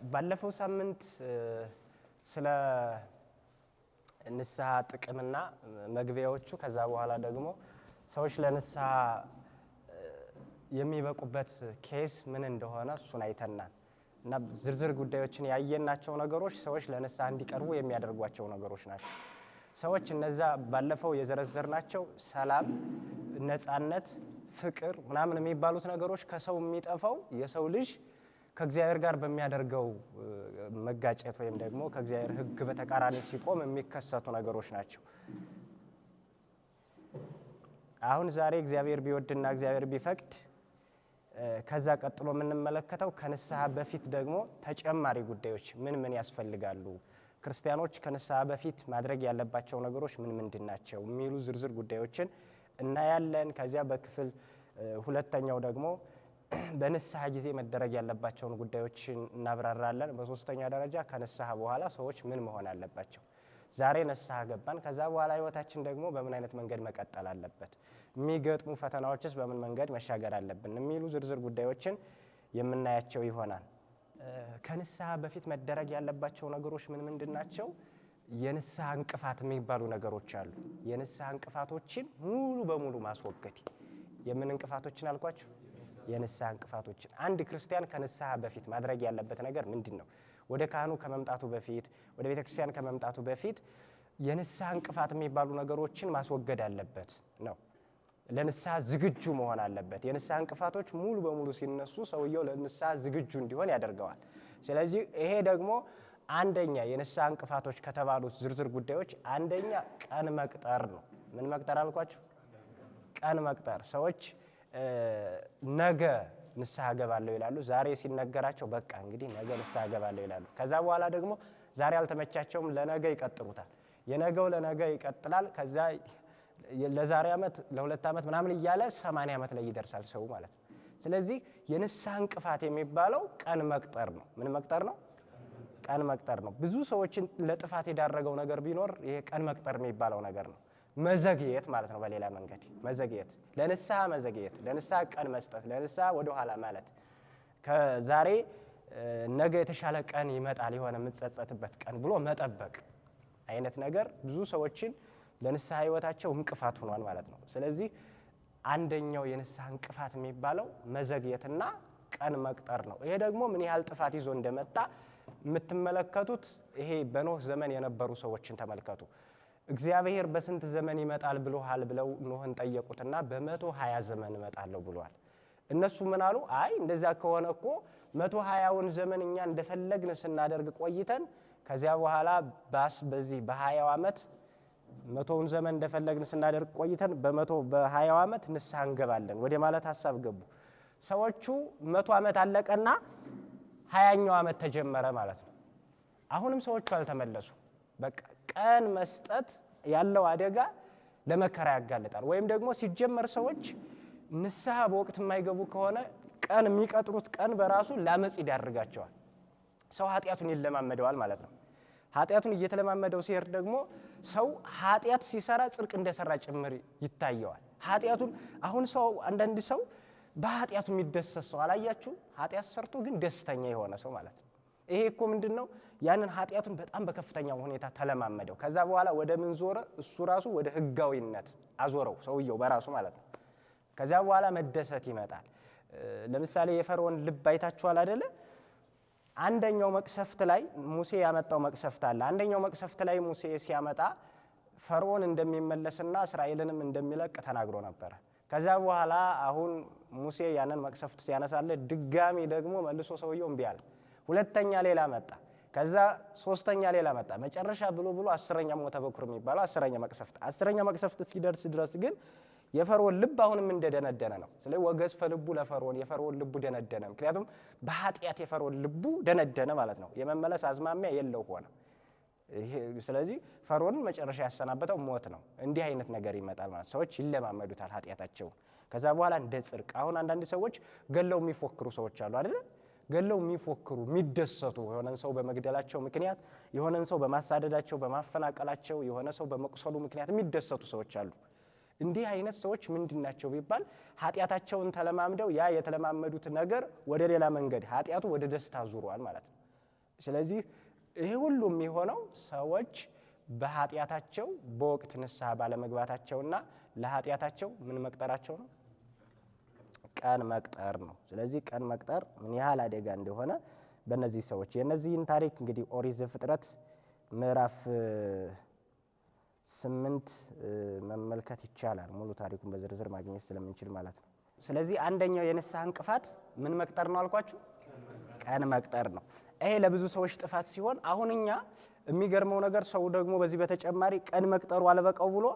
ባለፈው ሳምንት ስለ ንስሐ ጥቅምና መግቢያዎቹ ከዛ በኋላ ደግሞ ሰዎች ለንስሐ የሚበቁበት ኬስ ምን እንደሆነ እሱን አይተናል እና ዝርዝር ጉዳዮችን ያየናቸው ነገሮች ሰዎች ለንስሐ እንዲቀርቡ የሚያደርጓቸው ነገሮች ናቸው። ሰዎች እነዛ ባለፈው የዘረዘርናቸው ሰላም፣ ነፃነት፣ ፍቅር ምናምን የሚባሉት ነገሮች ከሰው የሚጠፋው የሰው ልጅ ከእግዚአብሔር ጋር በሚያደርገው መጋጨት ወይም ደግሞ ከእግዚአብሔር ሕግ በተቃራኒ ሲቆም የሚከሰቱ ነገሮች ናቸው። አሁን ዛሬ እግዚአብሔር ቢወድና እግዚአብሔር ቢፈቅድ ከዛ ቀጥሎ የምንመለከተው ከንስሐ በፊት ደግሞ ተጨማሪ ጉዳዮች ምን ምን ያስፈልጋሉ፣ ክርስቲያኖች ከንስሐ በፊት ማድረግ ያለባቸው ነገሮች ምን ምንድን ናቸው የሚሉ ዝርዝር ጉዳዮችን እናያለን። ከዚያ በክፍል ሁለተኛው ደግሞ በንስሐ ጊዜ መደረግ ያለባቸውን ጉዳዮችን እናብራራለን። በሶስተኛ ደረጃ ከንስሐ በኋላ ሰዎች ምን መሆን አለባቸው። ዛሬ ንስሐ ገባን፣ ከዛ በኋላ ህይወታችን ደግሞ በምን አይነት መንገድ መቀጠል አለበት፣ የሚገጥሙ ፈተናዎችስ በምን መንገድ መሻገር አለብን የሚሉ ዝርዝር ጉዳዮችን የምናያቸው ይሆናል። ከንስሐ በፊት መደረግ ያለባቸው ነገሮች ምን ምንድን ናቸው? የንስሐ እንቅፋት የሚባሉ ነገሮች አሉ። የንስሐ እንቅፋቶችን ሙሉ በሙሉ ማስወገድ። የምን እንቅፋቶችን አልኳችሁ? የንስሐ እንቅፋቶችን። አንድ ክርስቲያን ከንስሐ በፊት ማድረግ ያለበት ነገር ምንድን ነው? ወደ ካህኑ ከመምጣቱ በፊት ወደ ቤተክርስቲያን ከመምጣቱ በፊት የንስሐ እንቅፋት የሚባሉ ነገሮችን ማስወገድ አለበት ነው። ለንስሐ ዝግጁ መሆን አለበት። የንስሐ እንቅፋቶች ሙሉ በሙሉ ሲነሱ ሰውየው ለንስሐ ዝግጁ እንዲሆን ያደርገዋል። ስለዚህ ይሄ ደግሞ አንደኛ የንስሐ እንቅፋቶች ከተባሉት ዝርዝር ጉዳዮች አንደኛ ቀን መቅጠር ነው። ምን መቅጠር አልኳችሁ? ቀን መቅጠር። ሰዎች ነገ ንስሐ ገባለሁ ይላሉ። ዛሬ ሲነገራቸው በቃ እንግዲህ ነገ ንስሐ ገባለሁ ይላሉ። ከዛ በኋላ ደግሞ ዛሬ አልተመቻቸውም፣ ለነገ ይቀጥሩታል። የነገው ለነገ ይቀጥላል። ከዛ ለዛሬ ዓመት ለሁለት ዓመት ምናምን እያለ 80 ዓመት ላይ ይደርሳል ሰው ማለት ነው። ስለዚህ የንስሐ እንቅፋት የሚባለው ቀን መቅጠር ነው። ምን መቅጠር ነው? ቀን መቅጠር ነው። ብዙ ሰዎችን ለጥፋት የዳረገው ነገር ቢኖር ይሄ ቀን መቅጠር የሚባለው ነገር ነው። መዘግየት ማለት ነው። በሌላ መንገድ መዘግየት፣ ለንስሐ መዘግየት፣ ለንስሐ ቀን መስጠት፣ ለንስሐ ወደኋላ ማለት። ከዛሬ ነገ የተሻለ ቀን ይመጣል የሆነ የምትጸጸትበት ቀን ብሎ መጠበቅ አይነት ነገር ብዙ ሰዎችን ለንስሐ ህይወታቸው እንቅፋት ሆኗል ማለት ነው። ስለዚህ አንደኛው የንስሐ እንቅፋት የሚባለው መዘግየትና ቀን መቅጠር ነው። ይሄ ደግሞ ምን ያህል ጥፋት ይዞ እንደመጣ የምትመለከቱት ይሄ በኖህ ዘመን የነበሩ ሰዎችን ተመልከቱ። እግዚአብሔር በስንት ዘመን ይመጣል ብሎሃል ብለው ኖህን ጠየቁትና በ120 ዘመን እመጣለሁ ብሏል። እነሱ ምን አሉ? አይ እንደዛ ከሆነ እኮ 120ውን ዘመን እኛ እንደፈለግን ስናደርግ ቆይተን ከዚያ በኋላ በዚህ በ20 ዓመት 100ውን ዘመን እንደፈለግን ስናደርግ ቆይተን በ20 ዓመት ንስሐ እንገባለን ወደ ማለት ሀሳብ ገቡ። ሰዎቹ 100 ዓመት አለቀና 20ኛው ዓመት ተጀመረ ማለት ነው። አሁንም ሰዎቹ አልተመለሱ። በቃ ቀን መስጠት ያለው አደጋ ለመከራ ያጋልጣል። ወይም ደግሞ ሲጀመር ሰዎች ንስሐ በወቅት የማይገቡ ከሆነ ቀን የሚቀጥሩት ቀን በራሱ ለአመፅ ይዳርጋቸዋል። ሰው ኃጢአቱን ይለማመደዋል ማለት ነው። ኃጢአቱን እየተለማመደው ሲሄድ ደግሞ ሰው ኃጢአት ሲሰራ ጽድቅ እንደሰራ ጭምር ይታየዋል። ኃጢአቱን አሁን ሰው አንዳንድ ሰው በኃጢአቱ የሚደሰት ሰው አላያችሁ? ኃጢአት ሰርቶ ግን ደስተኛ የሆነ ሰው ማለት ነው። ይሄ እኮ ምንድን ነው? ያንን ኃጢአቱን በጣም በከፍተኛ ሁኔታ ተለማመደው። ከዛ በኋላ ወደ ምን ዞረ? እሱ ራሱ ወደ ህጋዊነት አዞረው ሰውየው በራሱ ማለት ነው። ከዛ በኋላ መደሰት ይመጣል። ለምሳሌ የፈርዖን ልብ አይታችኋል አይደለ? አንደኛው መቅሰፍት ላይ ሙሴ ያመጣው መቅሰፍት አለ። አንደኛው መቅሰፍት ላይ ሙሴ ሲያመጣ ፈርዖን እንደሚመለስና እስራኤልንም እንደሚለቅ ተናግሮ ነበረ። ከዛ በኋላ አሁን ሙሴ ያንን መቅሰፍት ሲያነሳለት ድጋሚ ደግሞ መልሶ ሰውየው እምቢ አለ። ሁለተኛ ሌላ መጣ። ከዛ ሶስተኛ ሌላ መጣ። መጨረሻ ብሎ 10ኛ ሞተ በኩር የሚባለው 10ኛ መቅሰፍት። 10ኛ መቅሰፍት እስኪደርስ ድረስ ግን የፈርዖን ልብ አሁንም እንደደነደነ ነው። ስለዚህ ወገዝፈ ልቡ ለፈርዖን፣ የፈርዖን ልቡ ደነደነ። ምክንያቱም በኃጢአት የፈርዖን ልቡ ደነደነ ማለት ነው። የመመለስ አዝማሚያ የለው ሆነ። ስለዚህ ፈርዖንን መጨረሻ ያሰናበተው ሞት ነው። እንዲህ አይነት ነገር ይመጣል ማለት ሰዎች ይለማመዱታል ኃጢአታቸው። ከዛ በኋላ እንደ ጽድቅ አሁን አንዳንድ ሰዎች ገለው የሚፎክሩ ሰዎች አሉ አይደል? ገለው የሚፎክሩ የሚደሰቱ የሆነን ሰው በመግደላቸው ምክንያት፣ የሆነን ሰው በማሳደዳቸው በማፈናቀላቸው፣ የሆነ ሰው በመቁሰሉ ምክንያት የሚደሰቱ ሰዎች አሉ። እንዲህ አይነት ሰዎች ምንድናቸው ቢባል ኃጢአታቸውን ተለማምደው ያ የተለማመዱት ነገር ወደ ሌላ መንገድ ኃጢአቱ ወደ ደስታ ዙሯል ማለት ነው። ስለዚህ ይሄ ሁሉ የሚሆነው ሰዎች በኃጢአታቸው በወቅት ንስሐ ባለመግባታቸውና ለኃጢአታቸው ምን መቅጠራቸው ነው? ቀን መቅጠር ነው። ስለዚህ ቀን መቅጠር ምን ያህል አደጋ እንደሆነ በእነዚህ ሰዎች የእነዚህን ታሪክ እንግዲህ ኦሪት ዘፍጥረት ምዕራፍ 8 መመልከት ይቻላል። ሙሉ ታሪኩን በዝርዝር ማግኘት ስለምንችል ማለት ነው። ስለዚህ አንደኛው የንስሐ እንቅፋት ምን መቅጠር ነው አልኳችሁ? ቀን መቅጠር ነው። ይሄ ለብዙ ሰዎች ጥፋት ሲሆን አሁን እኛ የሚገርመው ነገር ሰው ደግሞ በዚህ በተጨማሪ ቀን መቅጠሩ አልበቃው ብሎ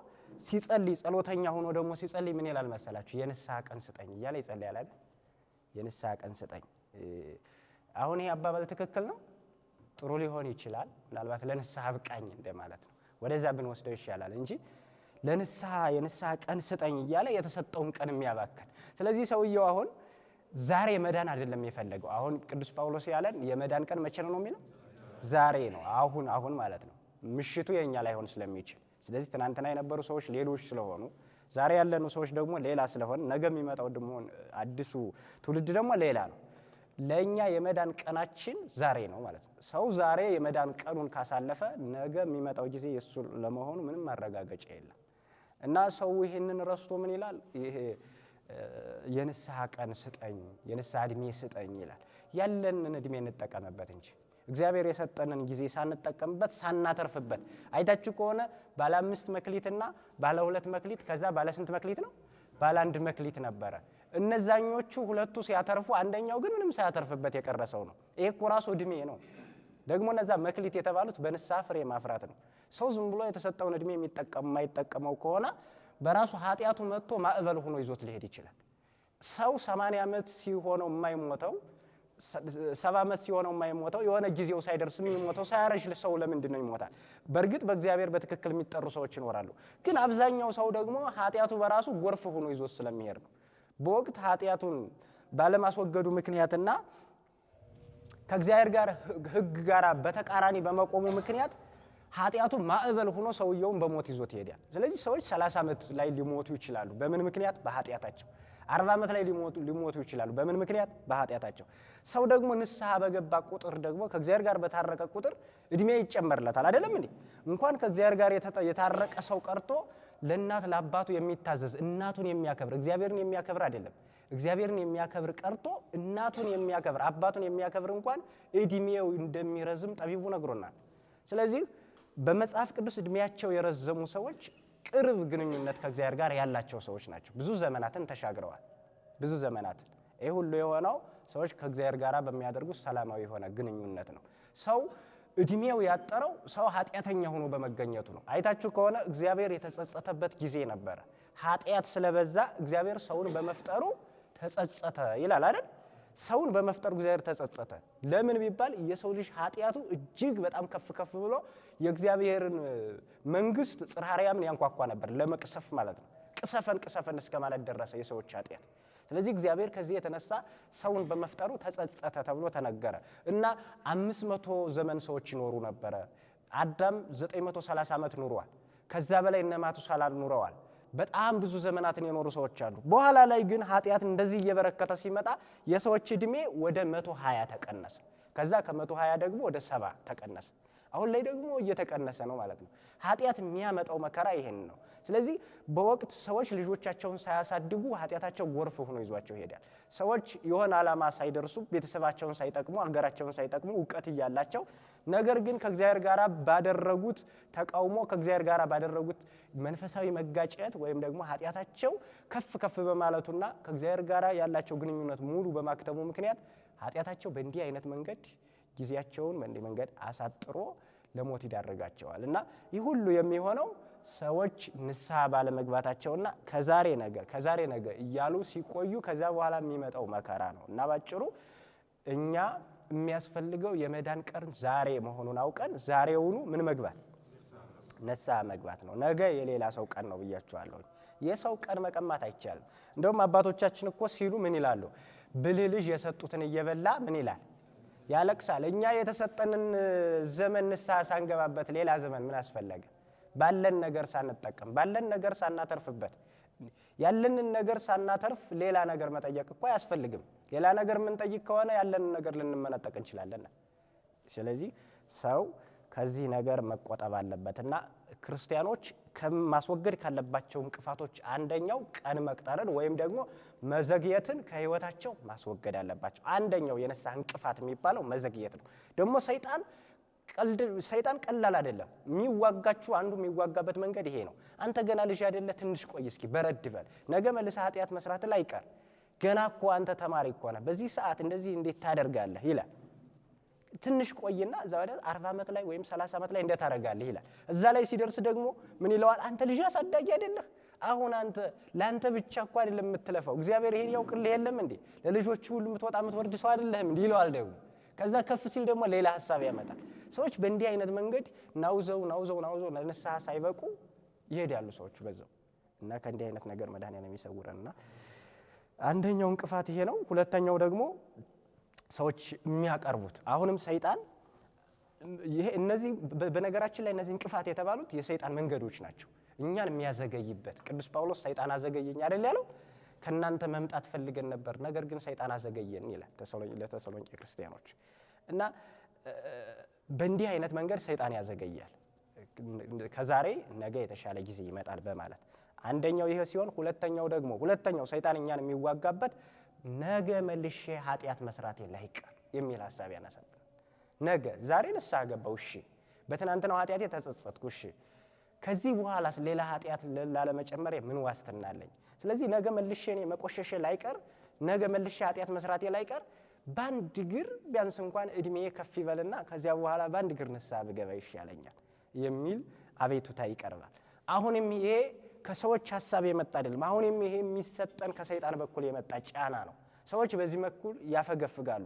ሲጸልይ ጸሎተኛ ሆኖ ደግሞ ሲጸልይ ምን ይላል መሰላችሁ? የንስሐ ቀን ስጠኝ እያለ ይጸልያል አይደል? የንስሐ ቀን ስጠኝ። አሁን ይሄ አባባል ትክክል ነው? ጥሩ ሊሆን ይችላል። ምናልባት ለንስሐ ብቃኝ እንደማለት ነው። ወደዛ ብንወስደው ይሻላል እንጂ ለንስሐ የንስሐ ቀን ስጠኝ እያለ የተሰጠውን ቀን የሚያባክን። ስለዚህ ሰውየው አሁን ዛሬ መዳን አይደለም የፈለገው። አሁን ቅዱስ ጳውሎስ ያለን የመዳን ቀን መቼ ነው የሚለው? ዛሬ ነው። አሁን ማለት ነው። ምሽቱ የኛ ላይሆን ስለሚችል፣ ስለዚህ ትናንትና የነበሩ ሰዎች ሌሎች ስለሆኑ ዛሬ ያለኑ ሰዎች ደግሞ ሌላ ስለሆነ ነገ የሚመጣው ደግሞ አዲሱ ትውልድ ደግሞ ሌላ ነው። ለኛ የመዳን ቀናችን ዛሬ ነው ማለት ነው። ሰው ዛሬ የመዳን ቀኑን ካሳለፈ ነገ የሚመጣው ጊዜ የሱ ለመሆኑ ምንም ማረጋገጫ የለም። እና ሰው ይሄንን ረስቶ ምን ይላል? ይሄ የንስሐ ቀን ስጠኝ፣ የንስሐ እድሜ ስጠኝ ይላል። ያለንን እድሜ እንጠቀምበት እንጂ እግዚአብሔር የሰጠንን ጊዜ ሳንጠቀምበት ሳናተርፍበት። አይታችሁ ከሆነ ባለ 5 መክሊትና ባለ 2 መክሊት ከዛ ባለ ስንት መክሊት ነው? ባለ 1 መክሊት ነበረ። እነዛኞቹ ሁለቱ ሲያተርፉ አንደኛው ግን ምንም ሳያተርፍበት የቀረሰው ነው። ይሄ እኮ ራሱ እድሜ ነው። ደግሞ እነዛ መክሊት የተባሉት በንስሐ ፍሬ ማፍራት ነው። ሰው ዝም ብሎ የተሰጠውን እድሜ የማይጠቀመው ከሆነ በራሱ ኃጢአቱ መጥቶ ማዕበል ሆኖ ይዞት ሊሄድ ይችላል። ሰው 80 ዓመት ሲሆነው የማይሞተው 70 ዓመት ሲሆነው የማይሞተው የሆነ ጊዜው ሳይደርስ የሚሞተው ሳያረጅ ሰው ለምንድን ነው ይሞታል? በእርግጥ በእግዚአብሔር በትክክል የሚጠሩ ሰዎች ይኖራሉ። ግን አብዛኛው ሰው ደግሞ ኃጢአቱ በራሱ ጎርፍ ሆኖ ይዞት ስለሚሄድ ነው። በወቅት ኃጢአቱን ባለማስወገዱ ምክንያትና ከእግዚአብሔር ጋር ሕግ ጋር በተቃራኒ በመቆሙ ምክንያት ኃጢአቱ ማዕበል ሆኖ ሰውየውን በሞት ይዞት ይሄዳል። ስለዚህ ሰዎች 30 ዓመት ላይ ሊሞቱ ይችላሉ። በምን ምክንያት? በኃጢአታቸው። 40 ዓመት ላይ ሊሞቱ ይችላሉ። በምን ምክንያት? በኃጢአታቸው። ሰው ደግሞ ንስሐ በገባ ቁጥር ደግሞ ከእግዚአብሔር ጋር በታረቀ ቁጥር እድሜ ይጨመርለታል። አይደለም እንዴ? እንኳን ከእግዚአብሔር ጋር የታረቀ ሰው ቀርቶ ለእናት ለአባቱ የሚታዘዝ እናቱን የሚያከብር እግዚአብሔርን የሚያከብር አይደለም። እግዚአብሔርን የሚያከብር ቀርቶ እናቱን የሚያከብር አባቱን የሚያከብር እንኳን እድሜው እንደሚረዝም ጠቢቡ ነግሮናል። ስለዚህ በመጽሐፍ ቅዱስ እድሜያቸው የረዘሙ ሰዎች ቅርብ ግንኙነት ከእግዚአብሔር ጋር ያላቸው ሰዎች ናቸው። ብዙ ዘመናትን ተሻግረዋል። ብዙ ዘመናትን። ይህ ሁሉ የሆነው ሰዎች ከእግዚአብሔር ጋር በሚያደርጉት ሰላማዊ የሆነ ግንኙነት ነው። ሰው እድሜው ያጠረው ሰው ኃጢአተኛ ሆኖ በመገኘቱ ነው። አይታችሁ ከሆነ እግዚአብሔር የተጸጸተበት ጊዜ ነበረ። ኃጢአት ስለበዛ እግዚአብሔር ሰውን በመፍጠሩ ተጸጸተ ይላል አይደል? ሰውን በመፍጠሩ እግዚአብሔር ተጸጸተ። ለምን ቢባል የሰው ልጅ ኃጢአቱ እጅግ በጣም ከፍ ብሎ የእግዚአብሔርን መንግስት ጽርሐ አርያምን ያንኳኳ ነበር። ለመቅሰፍ ማለት ነው። ቅሰፈን እስከ ማለት ደረሰ የሰዎች ኃጢአት። ስለዚህ እግዚአብሔር ከዚህ የተነሳ ሰውን በመፍጠሩ ተጸጸተ ተብሎ ተነገረ እና 500 ዘመን ሰዎች ይኖሩ ነበረ። አዳም 930 ዓመት ኑሯል። ከዛ በላይ እነ ማቱሳላ ኑረዋል። በጣም ብዙ ዘመናትን የኖሩ ሰዎች አሉ። በኋላ ላይ ግን ኃጢአት እንደዚህ እየበረከተ ሲመጣ የሰዎች እድሜ ወደ 120 ተቀነሰ። ከዛ ከ120 ደግሞ ወደ 70 ተቀነሰ። አሁን ላይ ደግሞ እየተቀነሰ ነው ማለት ነው። ኃጢአት የሚያመጣው መከራ ይሄን ነው። ስለዚህ በወቅት ሰዎች ልጆቻቸውን ሳያሳድጉ ኃጢአታቸው ጎርፍ ሆኖ ይዟቸው ይሄዳል። ሰዎች የሆነ ዓላማ ሳይደርሱ ቤተሰባቸውን ሳይጠቅሙ አገራቸውን ሳይጠቅሙ እውቀት እያላቸው ነገር ግን ከእግዚአብሔር ጋር ባደረጉት ተቃውሞ ከእግዚአብሔር ጋር ባደረጉት መንፈሳዊ መጋጨት ወይም ደግሞ ኃጢአታቸው ከፍ በማለቱና ከእግዚአብሔር ጋር ያላቸው ግንኙነት ሙሉ በማክተሙ ምክንያት ኃጢአታቸው በእንዲህ አይነት መንገድ ጊዜያቸውን በእንዲህ መንገድ አሳጥሮ ለሞት ይዳርጋቸዋል። እና ይህ ሁሉ የሚሆነው ሰዎች ንስሐ ባለመግባታቸውና ከዛሬ ነገ እያሉ ሲቆዩ ከዛ በኋላ የሚመጣው መከራ ነው። እና ባጭሩ እኛ የሚያስፈልገው የመዳን ቀን ዛሬ መሆኑን አውቀን ዛሬውኑ ምን መግባት? ንስሐ መግባት ነው። ነገ የሌላ ሰው ቀን ነው ብያችኋለሁ። የሰው ቀን መቀማት አይቻልም። እንደውም አባቶቻችን እኮ ሲሉ ምን ይላሉ? ብልህ ልጅ የሰጡትን እየበላ ምን ይላል? ያለቅሳል። እኛ የተሰጠንን ዘመን ንስሐ ሳንገባበት ሌላ ዘመን ምን አስፈለገ? ባለን ነገር ሳንጠቀም ባለን ነገር ሳናተርፍበት ያለንን ነገር ሳናተርፍ ሌላ ነገር መጠየቅ እኮ አያስፈልግም። ሌላ ነገር የምንጠይቅ ከሆነ ያለንን ነገር ልንመነጠቅ እንችላለን። ስለዚህ ሰው ከዚህ ነገር መቆጠብ አለበት እና ክርስቲያኖች ከማስወገድ ካለባቸው እንቅፋቶች አንደኛው ቀን መቅጠርን ወይም ደግሞ መዘግየትን ከህይወታቸው ማስወገድ አለባቸው። አንደኛው የንስሐ እንቅፋት የሚባለው መዘግየት ነው። ደግሞ ሰይጣን ቀላል አይደለም። የሚዋጋችሁ አንዱ የሚዋጋበት መንገድ ይሄ ነው። አንተ ገና ልጅ አይደለ፣ ትንሽ ቆይ እስኪ በረድ በል፣ ነገ መልሰህ ኃጢአት መስራት ላይ አይቀር፣ ገና እኮ አንተ ተማሪ እኮ ነህ፣ በዚህ ሰዓት እንደዚህ እንዴት ታደርጋለህ ይላል። ትንሽ ቆይና እዛ ወደ 40 ዓመት ላይ ወይም 30 ዓመት ላይ እንዴት ታደርጋለህ ይላል። እዛ ላይ ሲደርስ ደግሞ ምን ይለዋል? አንተ ልጅ አሳዳጊ አይደለህ? አሁን አንተ ላንተ ብቻ እኮ አይደለም የምትለፈው፣ እግዚአብሔር ይሄን ያውቅልህ የለም እንዴ? ለልጆች ሁሉ የምትወጣ የምትወርድ ሰው አይደለህም እንዴ ይለዋል ደግሞ። ከዛ ከፍ ሲል ደግሞ ሌላ ሐሳብ ያመጣል። ሰዎች በእንዲህ አይነት መንገድ ናውዘው ለንስሐ ሳይበቁ ይሄዳሉ ሰዎች በዛው እና ከእንዲህ አይነት ነገር መድኃኒዓለም ይሰውረንና አንደኛው እንቅፋት ይሄ ነው። ሁለተኛው ደግሞ ሰዎች የሚያቀርቡት አሁንም ሰይጣን ይሄ እነዚህ በነገራችን ላይ እነዚህ እንቅፋት የተባሉት የሰይጣን መንገዶች ናቸው፣ እኛን የሚያዘገይበት። ቅዱስ ጳውሎስ ሰይጣን አዘገየኝ አይደል ያለው? ከናንተ መምጣት ፈልገን ነበር፣ ነገር ግን ሰይጣን አዘገየን ይላል ለተሰሎንቄ ክርስቲያኖች። እና በእንዲህ አይነት መንገድ ሰይጣን ያዘገያል፣ ከዛሬ ነገ የተሻለ ጊዜ ይመጣል በማለት አንደኛው ይሄ ሲሆን፣ ሁለተኛው ሰይጣን እኛን የሚዋጋበት ነገ መልሼ ኃጢአት መስራቴ ላይቀር የሚል ሐሳብ ያነሳብን። ነገ ዛሬ ንስሐ ገባሁ፣ እሺ፣ በትናንትናው ኃጢአቴ ተጸጸትኩ፣ እሺ፣ ከዚህ በኋላስ ሌላ ኃጢአት ላለመጨመር ምን ዋስትና አለኝ? ስለዚህ ነገ መልሼ እኔ መቆሸሼ ላይቀር፣ ነገ መልሼ ኃጢአት መስራቴ ላይቀር፣ በአንድ እግር ቢያንስ እንኳን እድሜ ከፍ ይበልና ከዚያ በኋላ በአንድ እግር ንስሐ ብገባ ይሻለኛል የሚል አቤቱታ ይቀርባል። አሁንም ይሄ ከሰዎች ሐሳብ የመጣ አይደለም። አሁንም ይሄ የሚሰጠን ከሰይጣን በኩል የመጣ ጫና ነው። ሰዎች በዚህ በኩል ያፈገፍጋሉ።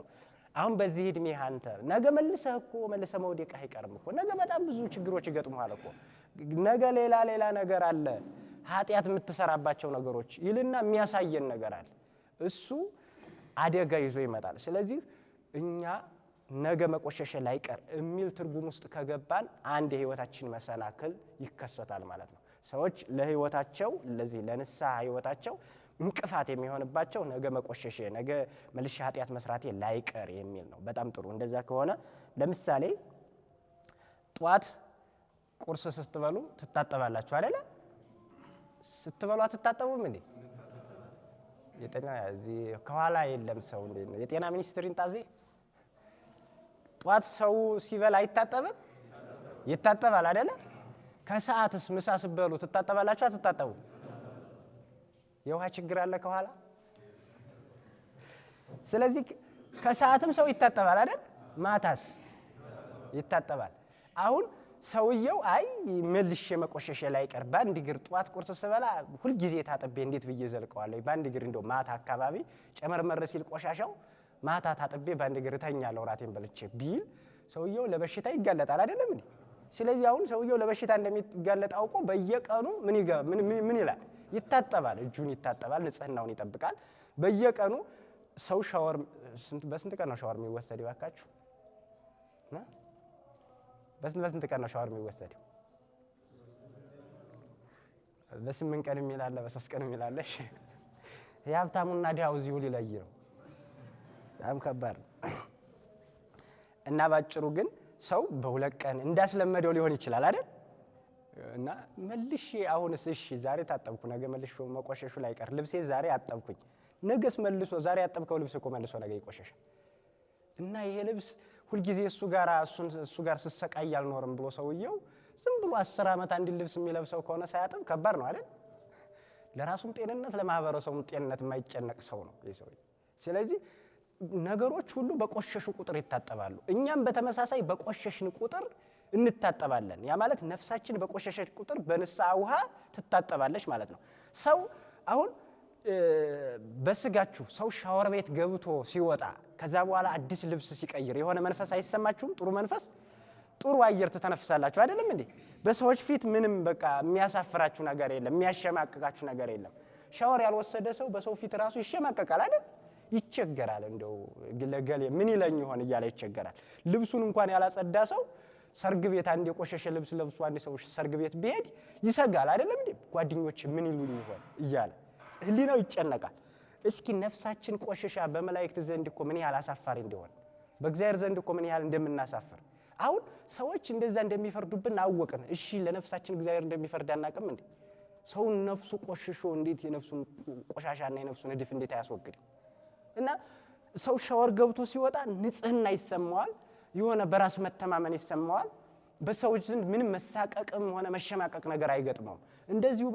አሁን በዚህ እድሜ አንተ ነገ መልሰህ መውደቅህ አይቀርም እኮ፣ ነገ በጣም ብዙ ችግሮች ይገጥሙሃል እኮ፣ ነገ ሌላ ነገር አለ፣ ኃጢአት የምትሰራባቸው ነገሮች ይልና የሚያሳየን ነገር አለ። እሱ አደጋ ይዞ ይመጣል። ስለዚህ እኛ ነገ መቆሸሸ ላይቀር የሚል ትርጉም ውስጥ ከገባን አንድ የህይወታችን መሰናክል ይከሰታል ማለት ነው። ሰዎች ለህይወታቸው ለንስሐ ህይወታቸው እንቅፋት የሚሆንባቸው ነገ መቆሸሼ፣ ነገ መልሼ ኃጢአት መስራቴ ላይቀር የሚል ነው። በጣም ጥሩ። እንደዛ ከሆነ ለምሳሌ ጧት ቁርስ ስትበሉ ትታጠባላችሁ አይደለ? ስትበሉ አትታጠቡም እንዴ? የጤና እዚህ ከኋላ የለም ሰው እንዴ? የጤና ሚኒስትር ይንጣዚ ጧት ሰው ሲበላ አይታጠብም? ይታጠባል አይደለ? ከሰዓትስ ምሳ ስትበሉ ትታጠባላችሁ አትታጠቡ? የውሃ ችግር አለ ከኋላ። ስለዚህ ከሰዓትም ሰው ይታጠባል አይደል? ማታስ ይታጠባል። አሁን ሰውየው አይ መልሼ መቆሸሼ ላይቀር በአንድ እግር ጧት ቁርስ ስበላ ሁልጊዜ ታጥቤ እንዴት ብዬ ዘልቀዋለሁ? በአንድ እግር እንደው ማታ አካባቢ ጨመርመር ሲል ቆሻሻው ማታ ታጥቤ በአንድ እግር እተኛለሁ ራቴን በልቼ ቢል ሰውየው ለበሽታ ይጋለጣል አይደለም እንዴ? ስለዚህ አሁን ሰውየው ለበሽታ እንደሚጋለጥ አውቆ በየቀኑ ምን ይላል? ይታጠባል። እጁን ይታጠባል፣ ንጽህናውን ይጠብቃል። በየቀኑ ሰው ሻወር በስንት ቀን ነው ሻወር የሚወሰደው? ያካችሁ በስንት ቀን ነው ሻወር የሚወሰደው? በ8 ቀን የሚል አለ፣ በ3 ቀን የሚል አለ። የሀብታሙና ድሃው እዚሁ ሊለይ ነው። በጣም ከባድ ነው። እና ባጭሩ ግን ሰው በ2 ቀን እንዳስለመደው ሊሆን ይችላል አይደል? እና መልሼ አሁንስ እሺ ዛሬ ታጠብኩ፣ ነገ መልሼ መቆሸሹ ላይቀር፣ ልብሴ ዛሬ አጠብኩኝ፣ ነገስ መልሶ ዛሬ ያጠብከው ልብስ እኮ መልሶ ነገ ይቆሸሻል። እና ይሄ ልብስ ሁልጊዜ እሱ ጋር ስሰቃይ አልኖርም ብሎ ሰውየው ዝም ብሎ 10 ዓመት አንድ ልብስ የሚለብሰው ከሆነ ሳያጥብ ከባድ ነው አይደል? ለራሱም ጤንነት ለማህበረሰቡም ጤንነት የማይጨነቅ ሰው ነው ይሄ ሰውዬ። ስለዚህ ነገሮች ሁሉ በቆሸሹ ቁጥር ይታጠባሉ። እኛም በተመሳሳይ በቆሸሽን ቁጥር እንታጠባለን። ያ ማለት ነፍሳችን በቆሸሸች ቁጥር በንስሐ ውሃ ትታጠባለች ማለት ነው። ሰው አሁን በስጋችሁ ሰው ሻወር ቤት ገብቶ ሲወጣ ከዛ በኋላ አዲስ ልብስ ሲቀይር የሆነ መንፈስ አይሰማችሁም? ጥሩ መንፈስ፣ ጥሩ አየር ትተነፍሳላችሁ አይደለም እንዴ? በሰዎች ፊት ምንም በቃ የሚያሳፍራችሁ ነገር የለም፣ የሚያሸማቅቃችሁ ነገር የለም። ሻወር ያልወሰደ ሰው በሰው ፊት ራሱ ይሸማቀቃል አይደል? ይቸገራል። እንደው ለገሌ ምን ይለኝ ይሆን እያለ ይቸገራል። ልብሱን እንኳን ያላጸዳ ሰው ሰርግ ቤት አንድ የቆሸሸ ልብስ ለብሶ አንድ ሰው ሰርግ ቤት ቢሄድ ይሰጋል አይደለም እንዴ? ጓደኞች ምን ይሉኝ ይሆን እያለ ህሊናው ይጨነቃል። እስኪ ነፍሳችን ቆሸሻ በመላእክት ዘንድ እኮ ምን ያህል አሳፋሪ እንደሆነ በእግዚአብሔር ዘንድ እኮ ምን ያህል እንደምናሳፍር። አሁን ሰዎች እንደዛ እንደሚፈርዱብን አወቅን። እሺ ለነፍሳችን እግዚአብሔር እንደሚፈርድ አናውቅም እንዴ? ሰው ነፍሱ ቆሽሾ እንዴት የነፍሱን ቆሻሻና የነፍሱን እድፍ እንዴት አያስወግድ? እና ሰው ሻወር ገብቶ ሲወጣ ንጽህና ይሰማዋል፣ የሆነ በራስ መተማመን ይሰማዋል። በሰዎች ዘንድ ምንም መሳቀቅም ሆነ መሸማቀቅ ነገር አይገጥመውም። እንደዚሁ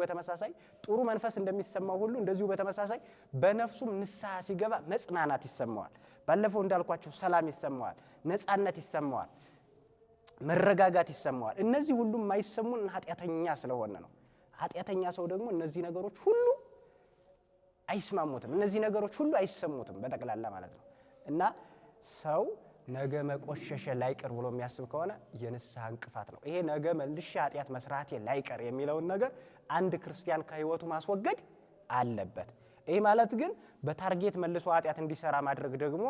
በተመሳሳይ ጥሩ መንፈስ እንደሚሰማው ሁሉ እንደዚሁ በተመሳሳይ በነፍሱም ንስሐ ሲገባ መጽናናት ይሰማዋል። ባለፈው እንዳልኳችሁ ሰላም ይሰማዋል፣ ነፃነት ይሰማዋል፣ መረጋጋት ይሰማዋል። እነዚህ ሁሉ የማይሰሙን ኃጢአተኛ ስለሆነ ነው። ኃጢአተኛ ሰው ደግሞ እነዚህ ነገሮች ሁሉ አይስማሙትም፣ እነዚህ ነገሮች ሁሉ አይሰሙትም በጠቅላላ ማለት ነው። እና ሰው ነገ መቆሸሸ ላይቀር ብሎ የሚያስብ ከሆነ የንስሐ እንቅፋት ነው። ይሄ ነገ መልሼ ኃጢአት መስራቴ ላይቀር የሚለውን ነገር አንድ ክርስቲያን ከህይወቱ ማስወገድ አለበት። ይሄ ማለት ግን በታርጌት መልሶ ኃጢአት እንዲሰራ ማድረግ ደግሞ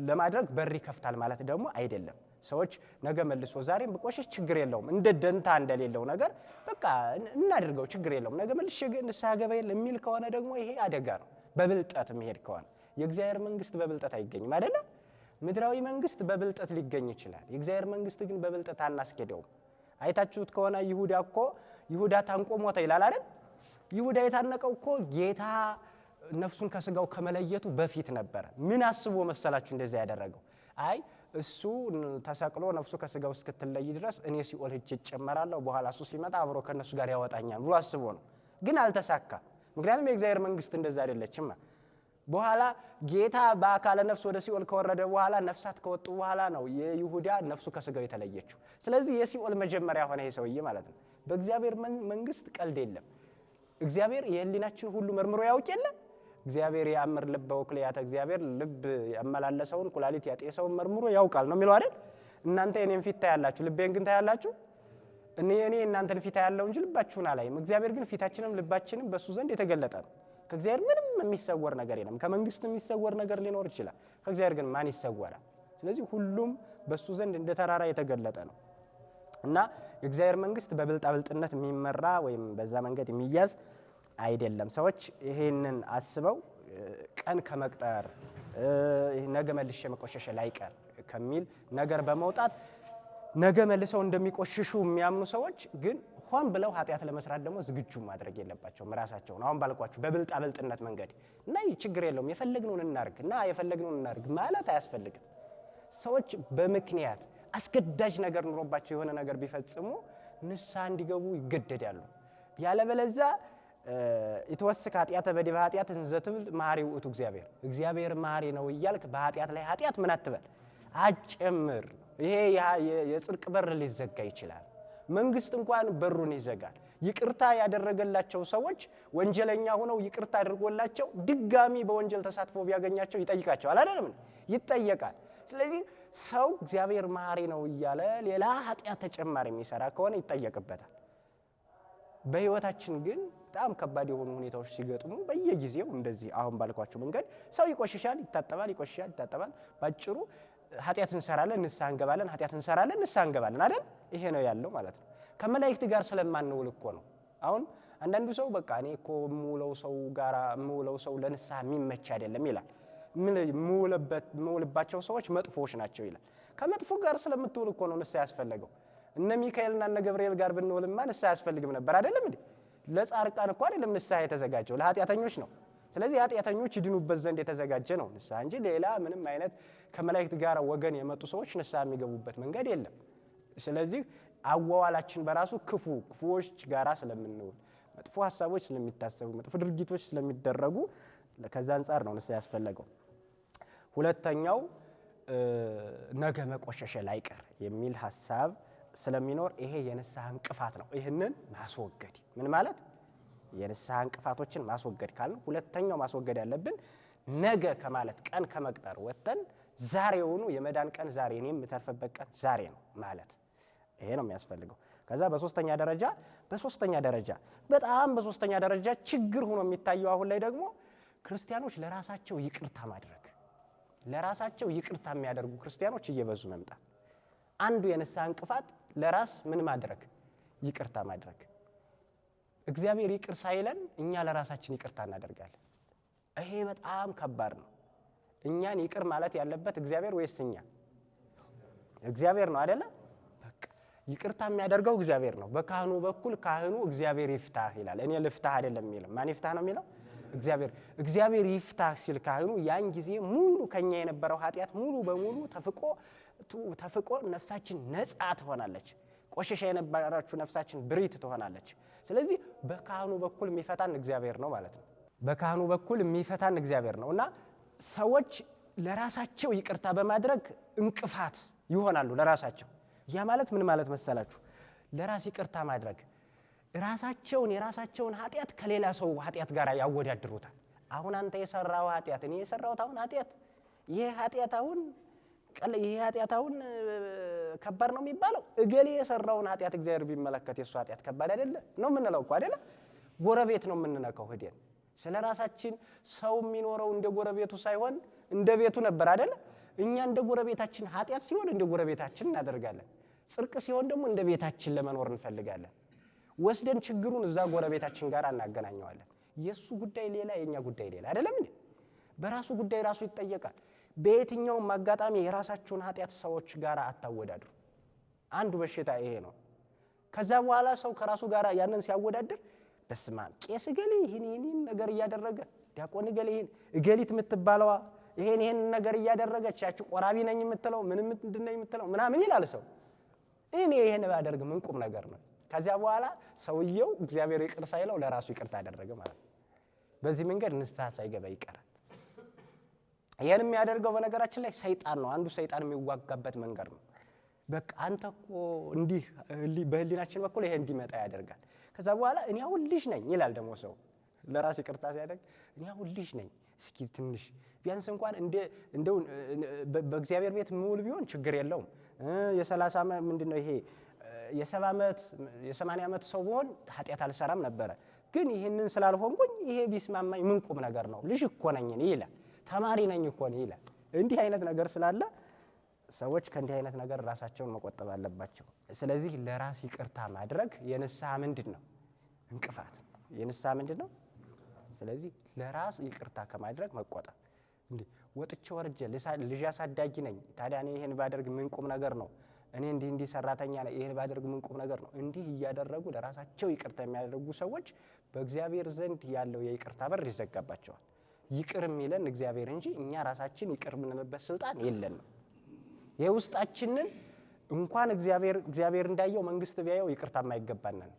ለማድረግ በር ይከፍታል ማለት ደግሞ አይደለም። ሰዎች ነገ መልሶ ዛሬም በቆሸሽ ችግር የለውም እንደ ደንታ እንደሌለው ነገር በቃ እናድርገው ችግር የለውም ነገ መልሼ ንስሐ ገባ የሚል ከሆነ ደግሞ ይሄ አደጋ ነው። በብልጠት መሄድ ከሆነ የእግዚአብሔር መንግስት በብልጠት አይገኝም አይደለም። ምድራዊ መንግስት በብልጠት ሊገኝ ይችላል። የእግዚአብሔር መንግስት ግን በብልጠት አናስኬደውም። አይታችሁት ከሆነ ይሁዳ ታንቆ ሞተ ይላል አይደል? ይሁዳ የታነቀው እኮ ጌታ ነፍሱን ከስጋው ከመለየቱ በፊት ነበር። ምን አስቦ መሰላችሁ እንደዛ ያደረገው? አይ እሱ ተሰቅሎ ነፍሱ ከስጋው እስክትለይ ድረስ እኔ ሲኦል ሄጄ እጨመራለሁ፣ በኋላ እሱ ሲመጣ አብሮ ከነሱ ጋር ያወጣኛል ብሎ አስቦ ነው። ግን አልተሳካም። ምክንያቱም የእግዚአብሔር መንግስት እንደዛ አይደለችም። በኋላ ጌታ በአካለ ነፍስ ወደ ሲኦል ከወረደ በኋላ ነፍሳት ከወጡ በኋላ ነው የይሁዳ ነፍሱ ከስጋው የተለየችው። ስለዚህ የሲኦል መጀመሪያ ሆነ ይሄ ሰውዬ ማለት ነው። በእግዚአብሔር መንግስት ቀልድ የለም። እግዚአብሔር የህሊናችን ሁሉ መርምሮ ያውቅ የለ። እግዚአብሔር ያምር ልበ ወክልያተ እግዚአብሔር ልብ ያመላለሰውን ኩላሊት ያጤሰውን መርምሮ ያውቃል ነው የሚለው አይደል? እናንተ የኔን ፊት ታያላችሁ፣ ልቤን ግን ታያላችሁ። እኔ እናንተን ፊት ያለው እንጂ ልባችሁን አላይም። እግዚአብሔር ግን ፊታችንም ልባችንም በሱ ዘንድ የተገለጠ ነው። ከእግዚአብሔር ምንም የሚሰወር ነገር የለም። ከመንግስት የሚሰወር ነገር ሊኖር ይችላል፣ ከእግዚአብሔር ግን ማን ይሰወራል? ስለዚህ ሁሉም በሱ ዘንድ እንደ ተራራ የተገለጠ ነው እና የእግዚአብሔር መንግስት በብልጣብልጥነት የሚመራ ወይም በዛ መንገድ የሚያዝ አይደለም። ሰዎች ይሄንን አስበው ቀን ከመቅጠር ነገ መልሼ መቆሸሽ ላይቀር ከሚል ነገር በመውጣት ነገ መልሰው እንደሚቆሽሹ የሚያምኑ ሰዎች ግን ሆን ብለው ኃጢአት ለመስራት ደግሞ ዝግጁ ማድረግ የለባቸውም ራሳቸውን። አሁን ባልኳችሁ በብልጣብልጥነት መንገድ እና ችግር የለውም የፈለግነውን እናርግ ማለት አያስፈልግም። ሰዎች በምክንያት አስገዳጅ ነገር ኑሮባቸው የሆነ ነገር ቢፈጽሙ ንስሐ እንዲገቡ ይገደዳሉ። ያለበለዚያ የተወስከ ኃጢአተ በዲበ ኃጢአት እንዘትብል መሐሪ ውእቱ እግዚአብሔር መሐሪ ነው እያልክ በኃጢአት ላይ ኃጢአት ምን አትበል አጨምር። ይሄ የጽድቅ በር ሊዘጋ ይችላል። መንግስት እንኳን በሩን ይዘጋል። ይቅርታ ያደረገላቸው ሰዎች ወንጀለኛ ሆነው ይቅርታ አድርጎላቸው ድጋሚ በወንጀል ተሳትፎ ቢያገኛቸው ይጠይቃቸዋል አይደለም? ይጠየቃል። ስለዚህ ሰው እግዚአብሔር መሐሪ ነው እያለ ሌላ ኃጢአት ተጨማሪ የሚሰራ ከሆነ ይጠየቅበታል። በህይወታችን ግን በጣም ከባድ የሆኑ ሁኔታዎች ሲገጥሙ በየጊዜው እንደዚህ አሁን ባልኳችሁ መንገድ ሰው ይቆሽሻል፣ ይታጠባል። ባጭሩ ኃጢአት እንሰራለን፣ ንስሐ እንገባለን፣ ኃጢአት እንሰራለን፣ ንስሐ እንገባለን አይደል? ይሄ ነው ያለው ማለት ነው። ከመላእክት ጋር ስለማንውል እኮ ነው። አሁን አንዳንዱ ሰው በቃ እኔ እኮ የምውለው ሰው ለንስሐ የሚመች አይደለም ይላል። የምውልባቸው ሰዎች መጥፎዎች ናቸው ይላል። ከመጥፎ ጋር ስለምትውል እኮ ነው ንስሐ ያስፈለገው። እነ ሚካኤልና እነ ገብርኤል ጋር ብንውልማ ንስሐ ያስፈልግም ነበር አይደለም እንዴ? ለጻድቃን እኮ አይደለም ንስሐ የተዘጋጀው፣ ለኃጢአተኞች ነው። ስለዚህ ኃጢአተኞች ይድኑበት ዘንድ የተዘጋጀ ነው ንስሐ እንጂ ሌላ ምንም አይነት ከመላእክት ጋር ወገን የመጡ ሰዎች ንስሐ የሚገቡበት መንገድ የለም። ስለዚህ አዋዋላችን በራሱ ክፉዎች ጋራ ስለምንውል፣ መጥፎ ሐሳቦች ስለሚታሰቡ፣ መጥፎ ድርጊቶች ስለሚደረጉ ከዛ አንፃር ነው ንስሐ ያስፈለገው። ሁለተኛው ነገ መቆሸሽ ላይቀር የሚል ሐሳብ ስለሚኖር ይሄ የንስሐ እንቅፋት ነው። ይህንን ማስወገድ ምን ማለት? የንስሐ እንቅፋቶችን ማስወገድ ካልን ሁለተኛው ማስወገድ ያለብን ነገ ከማለት ቀን ከመቅጠር ወጥተን ዛሬውኑ የመዳን ቀን ዛሬ ነው፣ የምተርፍበት ቀን ዛሬ ነው ማለት ይሄ ነው የሚያስፈልገው። ከዛ በሶስተኛ ደረጃ ችግር ሆኖ የሚታየው አሁን ላይ ደግሞ ክርስቲያኖች ለራሳቸው ይቅርታ የሚያደርጉ ክርስቲያኖች እየበዙ መምጣት። አንዱ የንስሐ እንቅፋት ለራስ ምን ማድረግ? ይቅርታ ማድረግ። እግዚአብሔር ይቅር ሳይለን እኛ ለራሳችን ይቅርታ እናደርጋለን። ይሄ በጣም ከባድ ነው። እኛን ይቅር ማለት ያለበት እግዚአብሔር ወይስ እኛ? እግዚአብሔር ነው አይደለ? በቃ ይቅርታ የሚያደርገው እግዚአብሔር ነው። በካህኑ በኩል ካህኑ እግዚአብሔር ይፍታህ ይላል። እኔ ልፍታህ አይደለም የሚለው። ማን ይፍታህ ነው የሚለው? እግዚአብሔር ይፍታህ ሲል ካህኑ ያን ጊዜ ሙሉ ከኛ የነበረው ኃጢአት ሙሉ በሙሉ ተፍቆ ነፍሳችን ነፃ ትሆናለች። ቆሸሻ የነበረችው ነፍሳችን ብሪት ትሆናለች። ስለዚህ በካህኑ በኩል የሚፈታን እግዚአብሔር ነው ማለት ነው። በካህኑ በኩል የሚፈታን እግዚአብሔር ነው እና ሰዎች ለራሳቸው ይቅርታ በማድረግ እንቅፋት ይሆናሉ ለራሳቸው። ያ ማለት ምን ማለት መሰላችሁ? ለራስ ይቅርታ ማድረግ የራሳቸውን ኃጢአት ከሌላ ሰው ኃጢአት ጋር ያወዳድሩታል። አሁን አንተ የሰራው ኃጢአት እኔ የሰራሁት አሁን ኃጢአት ይሄ ኃጢአት አሁን ከባድ ነው የሚባለው እገሌ የሰራውን ኃጢአት እግዚአብሔር ቢመለከት የሱ ኃጢአት ከባድ አይደለ ነው የምንለው እኮ አይደለ? ጎረቤት ነው የምንነካው ሄደን። ስለራሳችን ሰው የሚኖረው እንደ ጎረቤቱ ሳይሆን እንደ ቤቱ ነበር አይደለ? እኛ እንደ ጎረቤታችን ኃጢአት ሲሆን እንደ ጎረቤታችን እናደርጋለን። ጽድቅ ሲሆን ደግሞ እንደ ቤታችን ለመኖር እንፈልጋለን። ወስደን ችግሩን እዛ ጎረቤታችን ጋር እናገናኘዋለን። የሱ ጉዳይ ሌላ የኛ ጉዳይ ሌላ አይደለም እንዴ? በራሱ ጉዳይ ራሱ ይጠየቃል። በየትኛውም አጋጣሚ የራሳችሁን ኃጢአት ሰዎች ጋር አታወዳድሩ። አንዱ በሽታ ይሄ ነው። ከዛ በኋላ ሰው ከራሱ ጋር ያንን ሲያወዳድር በስመ አብ ቄስ እገሌ ይህን ነገር እያደረገ ዲያቆን እገሌ እገሊት የምትባለዋ ይሄን ነገር እያደረገች ያቺ ቆራቢ ነኝ የምትለው ምንድን ነኝ የምትለው ምናምን ይላል ሰው። እኔ ይሄን ባደርግ ምን ቁም ነገር ነው? ከዚያ በኋላ ሰውየው እግዚአብሔር ይቅር ሳይለው ለራሱ ይቅርታ አደረገ ማለት ነው። በዚህ መንገድ ንስሐ ሳይገባ ይቀራል። ይሄን የሚያደርገው በነገራችን ላይ ሰይጣን ነው። አንዱ ሰይጣን የሚዋጋበት መንገድ ነው። በቃ አንተ እኮ እንዲህ በህሊናችን በኩል ይሄ እንዲመጣ ያደርጋል። ከዛ በኋላ እኔ አሁን ልጅ ነኝ ይላል ደግሞ ሰው ለራስ ይቅርታ ሲያደርግ እኔ አሁን ልጅ ነኝ እስኪ ትንሽ ቢያንስ እንኳን እንደው በእግዚአብሔር ቤት ሙሉ ቢሆን ችግር የለውም። የ30 ዓመት ምንድነው ይሄ የ70 ዓመት የ80 ዓመት ሰው ቢሆን ኃጢአት አልሰራም ነበረ። ግን ይሄንን ስላልሆንኩኝ ይሄ ቢስማማኝ ምን ቁም ነገር ነው? ልጅ እኮ ነኝ ይላል። ተማሪ ነኝ እኮ ነው ይላል። እንዲህ አይነት ነገር ስላለ ሰዎች ከእንዲህ አይነት ነገር ራሳቸውን መቆጠብ አለባቸው። ስለዚህ ለራስ ይቅርታ ማድረግ የንስሐ ምንድነው? እንቅፋት ነው። የንስሐ ምንድነው? ስለዚህ ለራስ ይቅርታ ከማድረግ መቆጠብ። እንዴ ወጥቼ ወርጄ ልጅ አሳዳጊ ነኝ ታዲያ እኔ ይሄን ባደርግ ምን ቁም ነገር ነው? እኔ እንዲህ ሰራተኛ ነኝ ይሄን ባደርግ ምን ቁም ነገር ነው? እንዲህ እያደረጉ ለራሳቸው ይቅርታ የሚያደርጉ ሰዎች በእግዚአብሔር ዘንድ ያለው የይቅርታ በር ይዘጋባቸዋል። ይቅር የሚለን እግዚአብሔር እንጂ እኛ ራሳችን ይቅር የምንልበት ስልጣን የለንም። የውስጣችንን እንኳን እግዚአብሔር እንዳየው መንግስት ቢያየው ይቅርታ የማይገባንን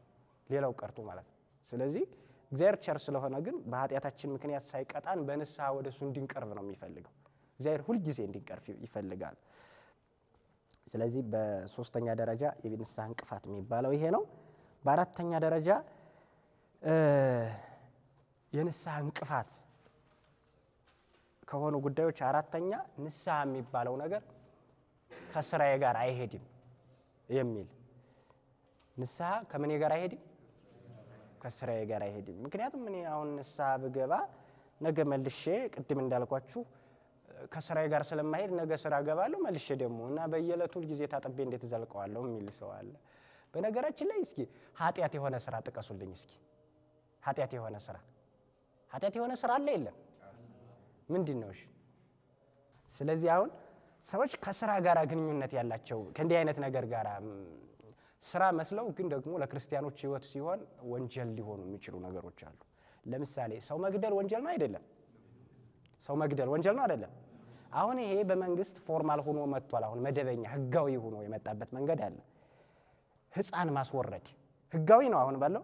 ሌላው ቀርቶ ማለት ነው። ስለዚህ እግዚአብሔር ቸር ስለሆነ ግን በኃጢአታችን ምክንያት ሳይቀጣን በንስሐ ወደሱ እንድንቀርብ ነው የሚፈልገው። እግዚአብሔር ሁልጊዜ እንድንቀርብ ይፈልጋል። ስለዚህ በሶስተኛ ደረጃ የንስሐ እንቅፋት የሚባለው ይሄ ነው። በአራተኛ ደረጃ የንስሐ እንቅፋት ከሆኑ ጉዳዮች አራተኛ ንስሐ የሚባለው ነገር ከስራዬ ጋር አይሄድም የሚል። ንስሐ ከምን ጋር አይሄድም? ከስራዬ ጋር አይሄድም። ምክንያቱም እኔ አሁን ንስሐ ብገባ ነገ መልሼ ቅድም እንዳልኳችሁ ከስራዬ ጋር ስለማይሄድ ነገ ስራ ገባለሁ መልሼ ደግሞ እና በየዕለቱ ጊዜ ታጥቤ እንዴት ዘልቀዋለሁ የሚል ሰው አለ። በነገራችን ላይ እስኪ ኃጢአት የሆነ ስራ ጥቀሱልኝ እስኪ። ኃጢአት የሆነ ስራ አለ የለም? ምንድን ነው? እሺ ስለዚህ አሁን ሰዎች ከስራ ጋር ግንኙነት ያላቸው ከእንዲህ አይነት ነገር ጋር ስራ መስለው ግን ደግሞ ለክርስቲያኖች ህይወት ሲሆን ወንጀል ሊሆኑ የሚችሉ ነገሮች አሉ። ለምሳሌ ሰው መግደል ወንጀል ነው አይደለም? ሰው መግደል ወንጀል ነው አይደለም? አሁን ይሄ በመንግስት ፎርማል ሆኖ መጥቷል። አሁን መደበኛ ህጋዊ ሆኖ የመጣበት መንገድ አለ። ህፃን ማስወረድ ህጋዊ ነው አሁን ባለው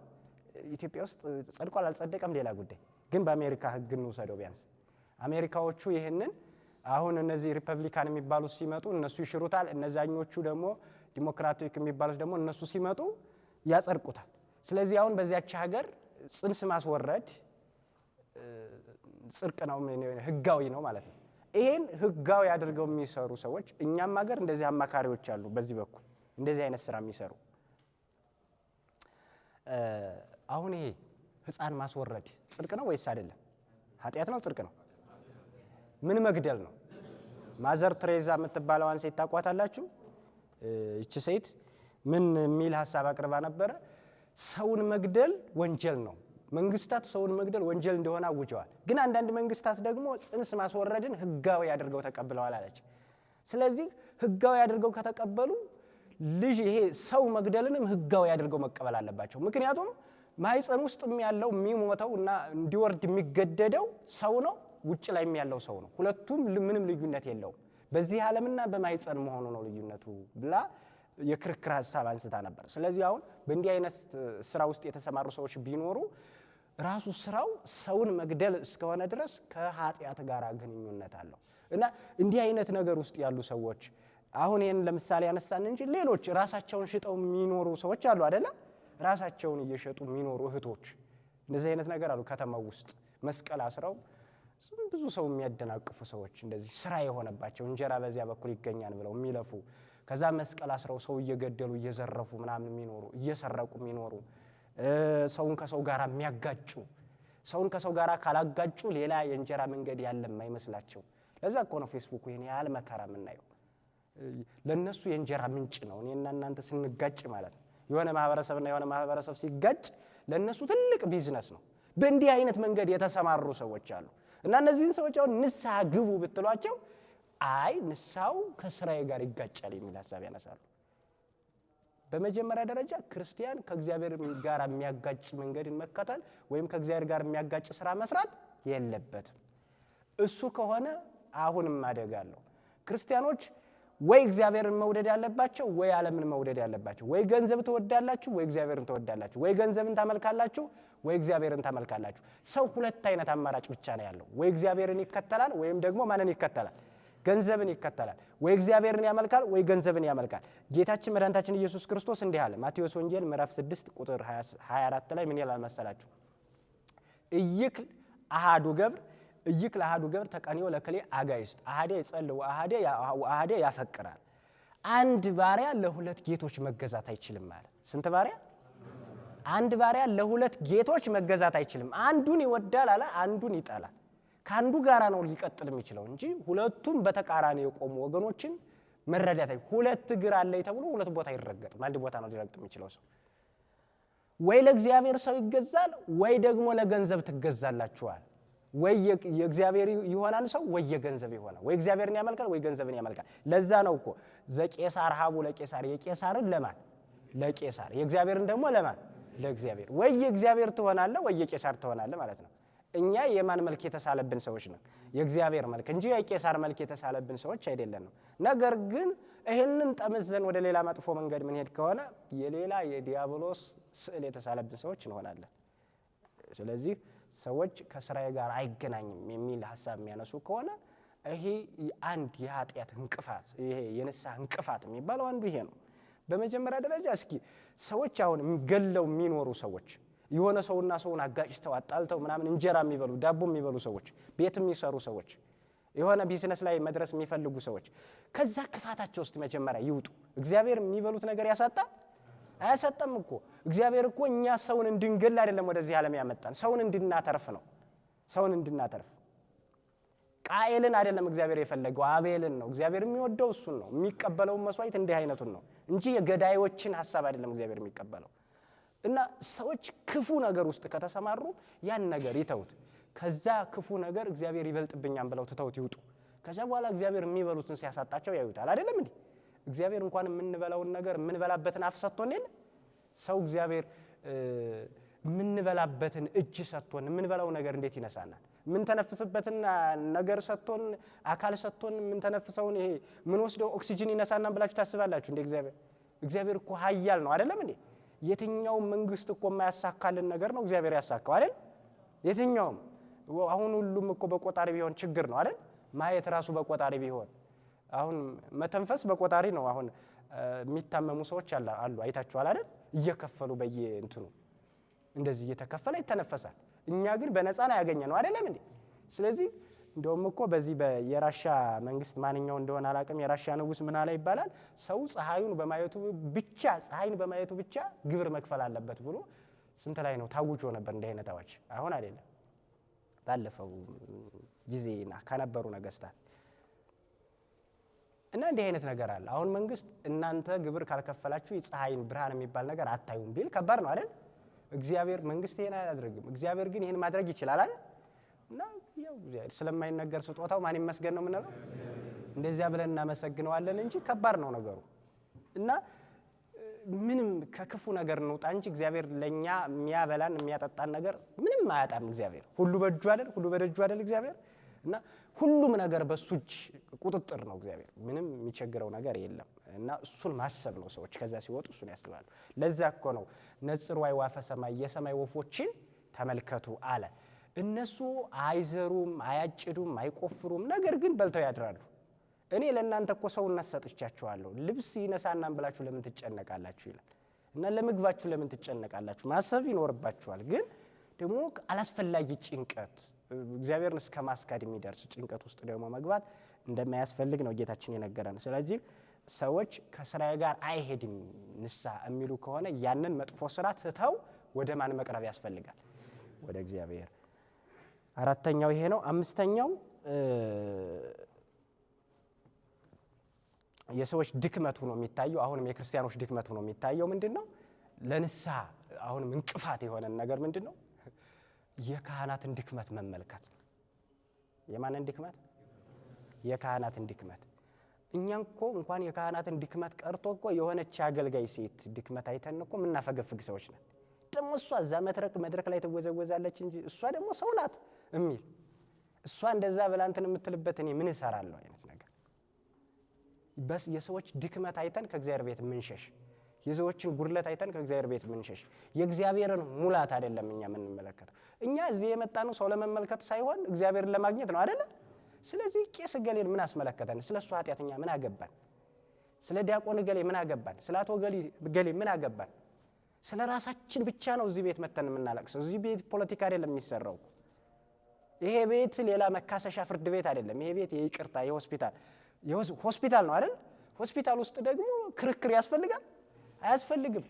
ኢትዮጵያ ውስጥ ጸድቋል አልጸደቀም ሌላ ጉዳይ። ግን በአሜሪካ ህግ እንውሰደው። ቢያንስ አሜሪካዎቹ ይሄንን አሁን እነዚህ ሪፐብሊካን የሚባሉት ሲመጡ እነሱ ይሽሩታል። እነዛኞቹ ደግሞ ዲሞክራቲክ የሚባሉት ደግሞ እነሱ ሲመጡ ያጸድቁታል። ስለዚህ አሁን በዚያች ሀገር ጽንስ ማስወረድ ጽድቅ ነው፣ ህጋዊ ነው ማለት ነው። ይሄን ህጋዊ አድርገው የሚሰሩ ሰዎች እኛም ሀገር እንደዚህ አማካሪዎች አሉ። በዚህ በኩል እንደዚህ አይነት ስራ የሚሰሩ አሁን ይሄ ህፃን ማስወረድ ጽድቅ ነው ወይስ አይደለም? ኃጢአት ነው ጽድቅ ነው? ምን መግደል ነው? ማዘር ትሬዛ የምትባለዋን ሴት ታውቋታላችሁ? እቺ ሴት ምን የሚል ሐሳብ አቅርባ ነበረ? ሰውን መግደል ወንጀል ነው መንግስታት ሰውን መግደል ወንጀል እንደሆነ አውጀዋል። ግን አንዳንድ መንግስታት ደግሞ ጽንስ ማስወረድን ህጋዊ አድርገው ተቀብለዋል አለች። ስለዚህ ህጋዊ አድርገው ከተቀበሉ ልጅ ይሄ ሰው መግደልንም ህጋዊ አድርገው መቀበል አለባቸው። ምክንያቱም ማህፀን ውስጥም ያለው የሚሞተው እና እንዲወርድ የሚገደደው ሰው ነው፣ ውጭ ላይም ያለው ሰው ነው። ሁለቱም ምንም ልዩነት የለውም። በዚህ ዓለምና በማህፀን መሆኑ ነው ልዩነቱ ብላ የክርክር ሐሳብ አንስታ ነበር። ስለዚህ አሁን በእንዲህ አይነት ስራ ውስጥ የተሰማሩ ሰዎች ቢኖሩ ራሱ ስራው ሰውን መግደል እስከሆነ ድረስ ከኃጢአት ጋር ግንኙነት አለው እና እንዲህ አይነት ነገር ውስጥ ያሉ ሰዎች አሁን ይሄን ለምሳሌ ያነሳን እንጂ ሌሎች ራሳቸውን ሽጠው የሚኖሩ ሰዎች አሉ አይደለ? ራሳቸውን እየሸጡ የሚኖሩ እህቶች እንደዚህ አይነት ነገር አሉ። ከተማው ውስጥ መስቀል አስረው ብዙ ሰው የሚያደናቅፉ ሰዎች እንደዚህ ስራ የሆነባቸው እንጀራ በዚያ በኩል ይገኛል ብለው የሚለፉ ከዛ መስቀል አስረው ሰው እየገደሉ እየዘረፉ ምናምን የሚኖሩ እየሰረቁ የሚኖሩ ሰውን ከሰው ጋር የሚያጋጩ ሰውን ከሰው ጋር ካላጋጩ ሌላ የእንጀራ መንገድ ያለም አይመስላቸው። ለዛ እኮ ነው ፌስቡክ ይሄን ያህል መከራ የምናየው። ለነሱ የእንጀራ ምንጭ ነው። እኔና እናንተ ስንጋጭ ማለት ነው የሆነ ማህበረሰብና የሆነ ማህበረሰብ ሲጋጭ ለነሱ ትልቅ ቢዝነስ ነው። በእንዲህ አይነት መንገድ የተሰማሩ ሰዎች አሉ እና እነዚህን ሰዎች አሁን ንስሐ ግቡ ብትሏቸው አይ ንስሐው ከስራዬ ጋር ይጋጫል የሚል ሐሳብ ያነሳሉ። በመጀመሪያ ደረጃ ክርስቲያን ከእግዚአብሔር ጋር የሚያጋጭ መንገድን መከተል ወይም ከእግዚአብሔር ጋር የሚያጋጭ ስራ መስራት የለበትም። እሱ ከሆነ አሁንም አደጋ አለው። ክርስቲያኖች ወይ እግዚአብሔርን መውደድ ያለባቸው ወይ ዓለምን መውደድ ያለባቸው። ወይ ገንዘብ ትወዳላችሁ ወይ እግዚአብሔርን ትወዳላችሁ። ወይ ገንዘብን ታመልካላችሁ ወይ እግዚአብሔርን ታመልካላችሁ። ሰው ሁለት አይነት አማራጭ ብቻ ነው ያለው። ወይ እግዚአብሔርን ይከተላል ወይም ደግሞ ማንን ይከተላል? ገንዘብን ይከተላል። ወይ እግዚአብሔርን ያመልካል ወይ ገንዘብን ያመልካል። ጌታችን መድኃኒታችን ኢየሱስ ክርስቶስ እንዲህ አለ። ማቴዎስ ወንጌል ምዕራፍ 6 ቁጥር 24 ላይ ምን ይላል መሰላችሁ? እይክል አሃዱ ገብር እይክል አሃዱ ገብር ተቀኒዮ ለክሌ አጋይስት አሃዴ ይጸልው አሃዴ ያፈቅራል። አንድ ባሪያ ለሁለት ጌቶች መገዛት አይችልም ማለት። ስንት ባሪያ? አንድ ባሪያ ለሁለት ጌቶች መገዛት አይችልም። አንዱን ይወዳል አለ፣ አንዱን ይጠላል። ከአንዱ ጋራ ነው ሊቀጥል የሚችለው እንጂ ሁለቱም በተቃራኒ የቆሙ ወገኖችን መረዳት ሁለት እግር አለኝ ተብሎ ሁለት ቦታ አይረገጥም። አንድ ቦታ ነው ሊረግጥ የሚችለው ሰው። ወይ ለእግዚአብሔር ሰው ይገዛል ወይ ደግሞ ለገንዘብ ትገዛላችኋል። ወይ የእግዚአብሔር ይሆናል ሰው ወይ የገንዘብ ይሆናል። ወይ እግዚአብሔርን ያመልካል ወይ ገንዘብን ያመልካል። ለዛ ነው እኮ ዘቄሳር ሀቡ ለቄሳር፣ የቄሳርን ለማን ለቄሳር፣ የእግዚአብሔርን ደግሞ ለማን ለእግዚአብሔር። ወይ የእግዚአብሔር ትሆናለህ ወይ የቄሳር ትሆናለህ ማለት ነው። እኛ የማን መልክ የተሳለብን ሰዎች ነን? የእግዚአብሔር መልክ እንጂ የቄሳር መልክ የተሳለብን ሰዎች አይደለንም። ነገር ግን ይሄንን ጠምዘን ወደ ሌላ መጥፎ መንገድ ምን ሄድ ከሆነ የሌላ የዲያብሎስ ስዕል የተሳለብን ሰዎች እንሆናለን። ስለዚህ ሰዎች ከስራዬ ጋር አይገናኝም የሚል ሐሳብ የሚያነሱ ከሆነ ይሄ አንድ የኃጢአት እንቅፋት፣ ይሄ የንስሐ እንቅፋት የሚባለው አንዱ ይሄ ነው። በመጀመሪያ ደረጃ እስኪ ሰዎች አሁን ገለው የሚኖሩ ሰዎች የሆነ ሰውና ሰውን አጋጭተው አጣልተው ምናምን እንጀራ የሚበሉ ዳቦ የሚበሉ ሰዎች፣ ቤት የሚሰሩ ሰዎች፣ የሆነ ቢዝነስ ላይ መድረስ የሚፈልጉ ሰዎች ከዛ ክፋታቸው ውስጥ መጀመሪያ ይውጡ። እግዚአብሔር የሚበሉት ነገር ያሳጣል? አያሳጣም እኮ። እግዚአብሔር እኮ እኛ ሰውን እንድንገል አይደለም ወደዚህ ዓለም ያመጣን፣ ሰውን እንድናተርፍ ነው። ሰውን እንድናተርፍ ቃኤልን አይደለም እግዚአብሔር የፈለገው አቤልን ነው። እግዚአብሔር የሚወደው እሱን ነው። የሚቀበለው መስዋዕት እንዲህ አይነቱን ነው እንጂ የገዳዮችን ሐሳብ አይደለም እግዚአብሔር የሚቀበለው። እና ሰዎች ክፉ ነገር ውስጥ ከተሰማሩ ያን ነገር ይተውት። ከዛ ክፉ ነገር እግዚአብሔር ይበልጥብኛል ብለው ትተውት ይውጡ። ከዛ በኋላ እግዚአብሔር የሚበሉትን ሲያሳጣቸው ያዩታል አይደለም እንዴ? እግዚአብሔር እንኳን የምንበላውን ነገር የምንበላበትን አፍ ሰጥቶን የለ ሰው እግዚአብሔር የምንበላበትን እጅ ሰጥቶን የምንበላው ነገር እንዴት ይነሳናል? ምን ተነፍስበትን ነገር ሰጥቶን አካል ሰጥቶን ምን ተነፍሰውን ይሄ ምን ወስደው ኦክሲጅን ይነሳናል ብላችሁ ታስባላችሁ እንዴ? እግዚአብሔር እኮ ኃያል ነው አይደለም እንዴ? የትኛው መንግስት እኮ የማያሳካልን ነገር ነው እግዚአብሔር ያሳካው አይደል? የትኛውም አሁን ሁሉም እኮ በቆጣሪ ቢሆን ችግር ነው አይደል? ማየት ራሱ በቆጣሪ ቢሆን አሁን መተንፈስ በቆጣሪ ነው። አሁን የሚታመሙ ሰዎች አሉ አይታችኋል አይደል? እየከፈሉ በየእንትኑ እንደዚህ እየተከፈለ ይተነፈሳል። እኛ ግን በነፃ ነው ያገኘነው አይደለም እንዴ? ስለዚህ እንደውም እኮ በዚህ የራሻ መንግስት ማንኛው እንደሆነ አላውቅም፣ የራሻ ንጉስ ምን አለ ይባላል፣ ሰው ፀሐይን በማየቱ ብቻ ግብር መክፈል አለበት ብሎ ስንት ላይ ነው ታውጆ ነበር እንደ አይነት አዋጅ። አሁን አይደለም ባለፈው ጊዜና ከነበሩ ነገስታት እና እንዲህ አይነት ነገር አለ። አሁን መንግስት እናንተ ግብር ካልከፈላችሁ የፀሐይን ብርሃን የሚባል ነገር አታዩም ቢል ከባድ ነው አይደል? እግዚአብሔር መንግስት ይሄን አያደርግም፣ እግዚአብሔር ግን ይሄን ማድረግ ይችላል አይደል? እና ያው እግዚአብሔር ስለማይነገር ስጦታው ማን ይመስገን ነው የምንለው። እንደዚያ ብለን እናመሰግነዋለን እንጂ ከባድ ነው ነገሩ። እና ምንም ከክፉ ነገር እንውጣ እንጂ እግዚአብሔር ለኛ የሚያበላን የሚያጠጣን ነገር ምንም አያጣም። እግዚአብሔር ሁሉ በእጁ አይደል? ሁሉ በደጁ አይደል እግዚአብሔር? እና ሁሉም ነገር በሱ እጅ ቁጥጥር ነው እግዚአብሔር። ምንም የሚቸግረው ነገር የለም። እና እሱን ማሰብ ነው ሰዎች ከዛ ሲወጡ እሱን ያስባሉ። ለዛ እኮ ነው ነጽሩ አይዋፈ ሰማይ የሰማይ ወፎችን ተመልከቱ አለ። እነሱ አይዘሩም፣ አያጭዱም፣ አይቆፍሩም፣ ነገር ግን በልተው ያድራሉ። እኔ ለእናንተ እኮ ሰውነት ሰጥቻችኋለሁ፣ ልብስ ይነሳናን ብላችሁ ለምን ትጨነቃላችሁ ይላል። እና ለምግባችሁ ለምን ትጨነቃላችሁ? ማሰብ ይኖርባችኋል። ግን ደግሞ አላስፈላጊ ጭንቀት እግዚአብሔርን እስከ ማስካድ የሚደርስ ጭንቀት ውስጥ ደግሞ መግባት እንደማያስፈልግ ነው ጌታችን የነገረን። ስለዚህ ሰዎች ከስራዬ ጋር አይሄድም ንስሐ የሚሉ ከሆነ ያንን መጥፎ ስራ ትተው ወደ ማን መቅረብ ያስፈልጋል? ወደ እግዚአብሔር። አራተኛው ይሄ ነው። አምስተኛው የሰዎች ድክመት ሆኖ የሚታየው አሁንም የክርስቲያኖች ድክመት ሆኖ የሚታየው ምንድነው? ለንስሐ አሁንም እንቅፋት የሆነን ነገር ምንድነው? የካህናትን ድክመት መመልከት ነው። የማንን ድክመት? የካህናትን ድክመት። እኛ እኮ እንኳን የካህናትን ድክመት ቀርቶ እኮ የሆነች አገልጋይ ሴት ድክመት አይተን እኮ የምናፈገፍግ ሰዎች ነን። ደግሞ እሷ እዛ መድረክ ላይ ትወዘወዛለች እንጂ እሷ ደግሞ ሰው ናት የሚል እሷ እንደዛ ብላ እንትን የምትልበት እኔ ምን እሰራለሁ አይነት ነገር። በስ የሰዎች ድክመት አይተን ከእግዚአብሔር ቤት ምንሸሽ፣ የሰዎችን ጉድለት አይተን ከእግዚአብሔር ቤት ምንሸሽ፣ የእግዚአብሔርን ሙላት አይደለም እኛ የምንመለከተው። እኛ እዚህ የመጣነው ሰው ለመመልከት ሳይሆን እግዚአብሔርን ለማግኘት ነው አይደለ? ስለዚህ ቄስ ገሌን ምን አስመለከተን? ስለ እሱ ኃጢአተኛ ምን አገባን? ስለ ዲያቆን ገሌ ምን አገባን? ስለ አቶ ገሌ ምን አገባን? ስለ ራሳችን ብቻ ነው እዚህ ቤት መተን የምናለቅሰው። እዚህ ቤት ፖለቲካ አይደለም የሚሰራው። ይሄ ቤት ሌላ መካሰሻ ፍርድ ቤት አይደለም። ይሄ ቤት የይቅርታ ሆስፒታል ነው አይደል? ሆስፒታል ውስጥ ደግሞ ክርክር ያስፈልጋል? አያስፈልግም።